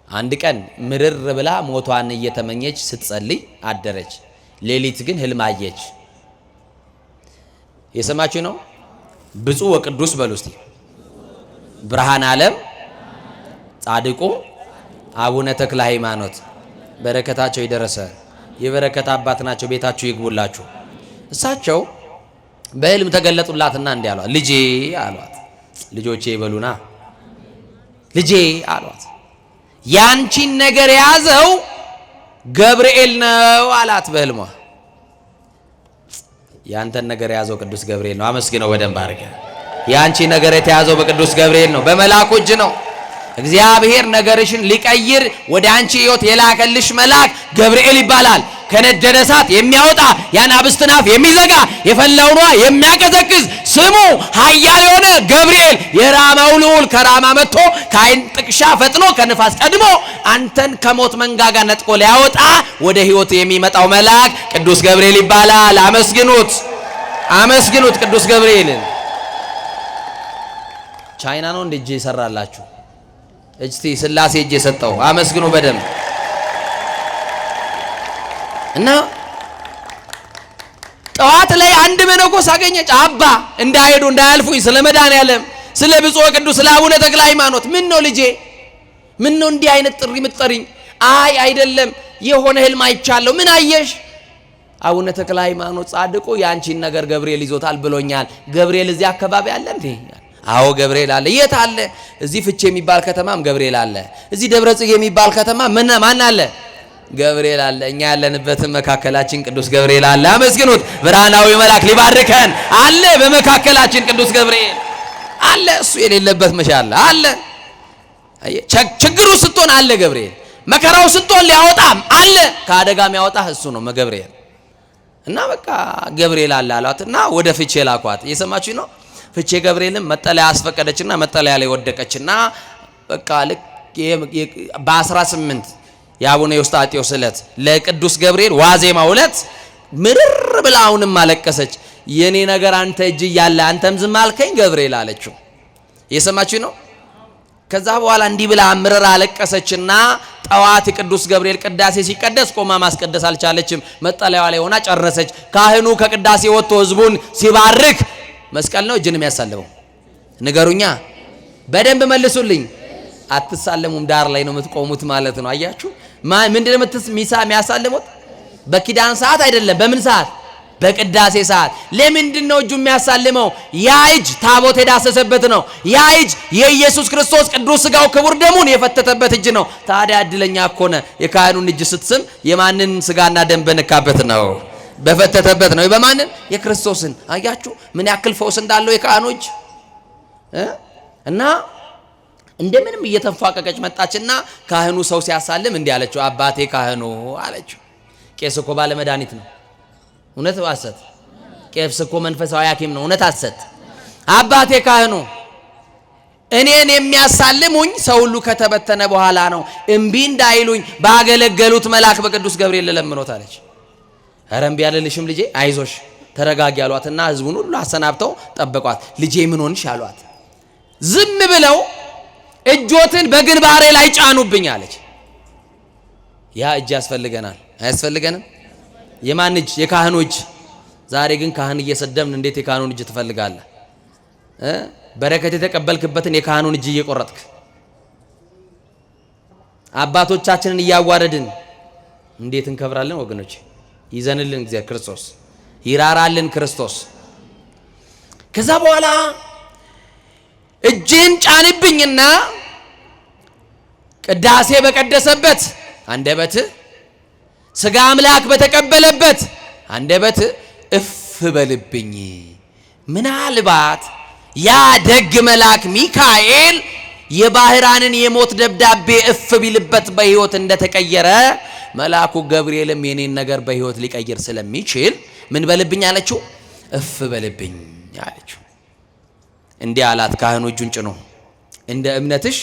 አንድ ቀን ምርር ብላ ሞቷን እየተመኘች ስትጸልይ አደረች። ሌሊት ግን ህልም አየች። የሰማችሁ ነው። ብፁዕ ወቅዱስ በሉ እስቲ ብርሃነ ዓለም ጻድቁ አቡነ ተክለ ሃይማኖት በረከታቸው ይደረሰ። የበረከት አባት ናቸው። ቤታችሁ ይግቡላችሁ። እሳቸው በህልም ተገለጡላትና እንዲህ አሏት። ልጄ አሏት። ልጆቼ ይበሉና ልጄ አሏት። ያንቺን ነገር የያዘው ገብርኤል ነው አላት በህልሟ። ያንተን ነገር የያዘው ቅዱስ ገብርኤል ነው። አመስግነው በደንብ አድርገህ። ያንቺ ነገር የተያዘው በቅዱስ ገብርኤል ነው፣ በመላኩ እጅ ነው። እግዚአብሔር ነገርሽን ሊቀይር ወደ አንቺ ህይወት የላከልሽ መልአክ ገብርኤል ይባላል። ከነደደ እሳት የሚያወጣ የአናብስትን አፍ የሚዘጋ የፈላውን ውሃ የሚያቀዘቅዝ ስሙ ኃያል የሆነ ገብርኤል የራማው ልዑል ከራማ መጥቶ ከዓይን ጥቅሻ ፈጥኖ ከንፋስ ቀድሞ አንተን ከሞት መንጋጋ ነጥቆ ሊያወጣ ወደ ህይወት የሚመጣው መልአክ ቅዱስ ገብርኤል ይባላል። አመስግኑት፣ አመስግኑት ቅዱስ ገብርኤልን። ቻይና ነው እንደ እጄ ይሰራላችሁ። እስቲ ስላሴ እጄ ሰጠው። አመስግኑ በደንብ እና ጠዋት ላይ አንድ መነኮስ አገኘች። አባ እንዳይሄዱ እንዳያልፉኝ ስለ መድኃኔዓለም ስለ ብፁዕ ቅዱስ ስለ አቡነ ተክለ ሃይማኖት። ምን ነው ልጄ፣ ምን ነው እንዲህ አይነት ጥሪ የምትጠሪኝ? አይ አይደለም የሆነ ህልም አይቻለሁ። ምን አየሽ? አቡነ ተክለ ሃይማኖት ጻድቁ ያንቺን ነገር ገብርኤል ይዞታል ብሎኛል። ገብርኤል እዚህ አካባቢ አለ እንዴ? አዎ ገብርኤል አለ። የት አለ? እዚህ ፍቼ የሚባል ከተማም ገብርኤል አለ። እዚህ ደብረ ጽጌ የሚባል ከተማ ማን አለ? ገብርኤል አለ። እኛ ያለንበትም መካከላችን ቅዱስ ገብርኤል አለ። አመስግኑት። ብርሃናዊ መልአክ ሊባርከን አለ። በመካከላችን ቅዱስ ገብርኤል አለ። እሱ የሌለበት መቼ አለ? አለ። ችግሩ ስትሆን አለ ገብርኤል። መከራው ስትሆን ሊያወጣም አለ። ከአደጋም ያወጣህ እሱ ነው ገብርኤል። እና በቃ ገብርኤል አለ አሏትና ወደ ፍቼ ላኳት። እየሰማችሁ ነው። ፍቼ ገብርኤልም መጠለያ አስፈቀደችና መጠለያ ላይ ወደቀችና በቃ ልክ በ18 የአቡነ ዮስጣጤዎስ ዕለት ለቅዱስ ገብርኤል ዋዜማ ዕለት ምርር ብላ አሁንም አለቀሰች። የኔ ነገር አንተ እጅ እያለ አንተም ዝም አልከኝ ገብርኤል አለችው። እየሰማችሁ ነው። ከዛ በኋላ እንዲህ ብላ ምርር አለቀሰችና ጠዋት ቅዱስ ገብርኤል ቅዳሴ ሲቀደስ ቆማ ማስቀደስ አልቻለችም። መጠለያዋ ላይ ሆና ጨረሰች። ካህኑ ከቅዳሴ ወጥቶ ህዝቡን ሲባርክ መስቀል ነው እጅን የሚያሳልመው? ንገሩኛ፣ በደንብ መልሱልኝ። አትሳለሙም፣ ዳር ላይ ነው የምትቆሙት ማለት ነው። አያችሁ ምንድነው ሚሳ የሚያሳልሙት? በኪዳን ሰዓት አይደለም። በምን ሰዓት? በቅዳሴ ሰዓት ለምንድነው እጁ የሚያሳልመው? ያ እጅ ታቦት የዳሰሰበት ነው። ያ እጅ የኢየሱስ ክርስቶስ ቅዱስ ሥጋው ክቡር ደሙን የፈተተበት እጅ ነው። ታዲያ እድለኛ እኮ ነው። የካህኑን እጅ ስትስም የማንን ሥጋና ደም በነካበት ነው? በፈተተበት ነው። በማንን? የክርስቶስን። አያችሁ ምን ያክል ፈውስ እንዳለው የካህኑ እጅ እና እንደምንም እየተንፏቀቀች መጣችና ካህኑ ሰው ሲያሳልም እንዲህ አለችው፣ አባቴ ካህኑ አለችው። ቄስ እኮ ባለ መድኃኒት ነው። እውነት ሐሰት? ቄስ እኮ መንፈሳዊ ሐኪም ነው። እውነት ሐሰት? አባቴ ካህኑ እኔን የሚያሳልሙኝ ሰው ሁሉ ከተበተነ በኋላ ነው። እምቢ እንዳይሉኝ ባገለገሉት መልአክ በቅዱስ ገብርኤል ለለምኖት አለች። ኧረ እምቢ አልልሽም ልጄ፣ አይዞሽ ተረጋጊ አሏትና ህዝቡን ሁሉ አሰናብተው ጠበቋት። ልጄ ምን ሆንሽ አሏት። ዝም ብለው እጆትን በግንባሬ ላይ ጫኑብኝ አለች። ያ እጅ ያስፈልገናል አያስፈልገንም? የማን እጅ? የካህኑ እጅ። ዛሬ ግን ካህን እየሰደብን እንዴት የካህኑን እጅ ትፈልጋለህ? በረከት የተቀበልክበትን የካህኑን እጅ እየቆረጥክ አባቶቻችንን እያዋረድን እንዴት እንከብራለን ወገኖች? ይዘንልን እግዚአብሔር ክርስቶስ፣ ይራራልን ክርስቶስ። ከዛ በኋላ እጅን ጫንብኝና ቅዳሴ በቀደሰበት አንደበት ሥጋ አምላክ በተቀበለበት አንደበት እፍ በልብኝ። ምናልባት ያ ደግ መልአክ ሚካኤል የባህራንን የሞት ደብዳቤ እፍ ቢልበት በሕይወት እንደተቀየረ መልአኩ ገብርኤልም የኔን ነገር በሕይወት ሊቀይር ስለሚችል ምን በልብኝ አለችው? እፍ በልብኝ አለችው። እንዲህ አላት። ካህኑ እጁን ጭኖ እንደ እምነትሽ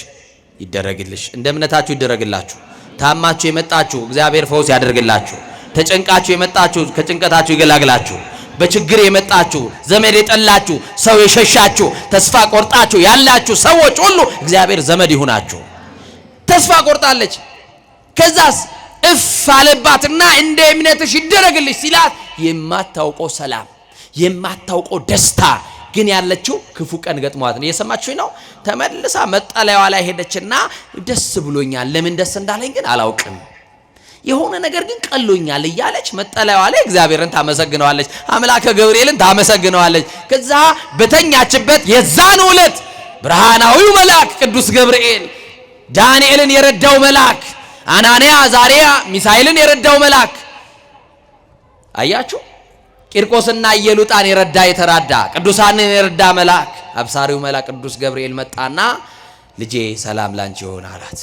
ይደረግልሽ፣ እንደ እምነታችሁ ይደረግላችሁ። ታማችሁ የመጣችሁ እግዚአብሔር ፈውስ ያደርግላችሁ። ተጨንቃችሁ የመጣችሁ ከጭንቀታችሁ ይገላግላችሁ። በችግር የመጣችሁ ዘመድ የጠላችሁ ሰው የሸሻችሁ ተስፋ ቆርጣችሁ ያላችሁ ሰዎች ሁሉ እግዚአብሔር ዘመድ ይሁናችሁ። ተስፋ ቆርጣለች። ከዛስ እፍ አለባትና እንደ እምነትሽ ይደረግልሽ ሲላት የማታውቀው ሰላም የማታውቀው ደስታ ግን ያለችው ክፉ ቀን ገጥሟት ነው። እየሰማችሁኝ ነው? ተመልሳ መጠለያዋ ላይ ሄደችና ደስ ብሎኛል፣ ለምን ደስ እንዳለኝ ግን አላውቅም፣ የሆነ ነገር ግን ቀሎኛል እያለች መጠለያዋ ላይ እግዚአብሔርን ታመሰግነዋለች፣ አምላከ ገብርኤልን ታመሰግነዋለች። ከዛ በተኛችበት የዛን ዕለት ብርሃናዊው መልአክ ቅዱስ ገብርኤል ዳንኤልን የረዳው መልአክ፣ አናንያ አዛርያ ሚሳኤልን የረዳው መልአክ አያችሁ፣ ቂርቆስና ኢየሉጣን የረዳ የተራዳ ቅዱሳንን የረዳ መልአክ አብሳሪው መልአክ ቅዱስ ገብርኤል መጣና ልጄ ሰላም ላንቺ ይሁን አላት።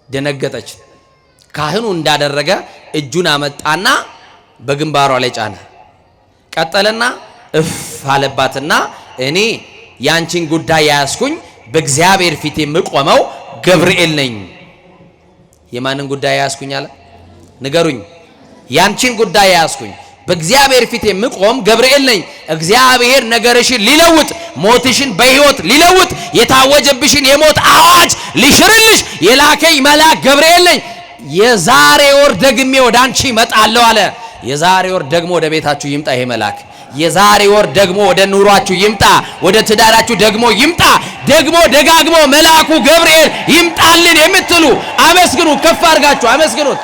ደነገጠች። ካህኑ እንዳደረገ እጁን አመጣና በግንባሯ ላይ ጫነ። ቀጠለና እፍ አለባትና እኔ ያንቺን ጉዳይ ያያስኩኝ በእግዚአብሔር ፊት የምቆመው ገብርኤል ነኝ። የማንን ጉዳይ ያያስኩኝ አለ? ንገሩኝ። ያንቺን ጉዳይ ያያስኩኝ በእግዚአብሔር ፊት የምቆም ገብርኤል ነኝ። እግዚአብሔር ነገርሽን ሊለውጥ፣ ሞትሽን በሕይወት ሊለውጥ፣ የታወጀብሽን የሞት አዋጅ ሊሽርልሽ የላከኝ መልአክ ገብርኤል ነኝ። የዛሬ ወር ደግሜ ወደ አንቺ እመጣለሁ አለ። የዛሬ ወር ደግሞ ወደ ቤታችሁ ይምጣ ይሄ መልአክ። የዛሬ ወር ደግሞ ወደ ኑሯችሁ ይምጣ፣ ወደ ትዳራችሁ ደግሞ ይምጣ። ደግሞ ደጋግሞ መልአኩ ገብርኤል ይምጣልን የምትሉ አመስግኑ፣ ከፍ አድርጋችሁ አመስግኑት።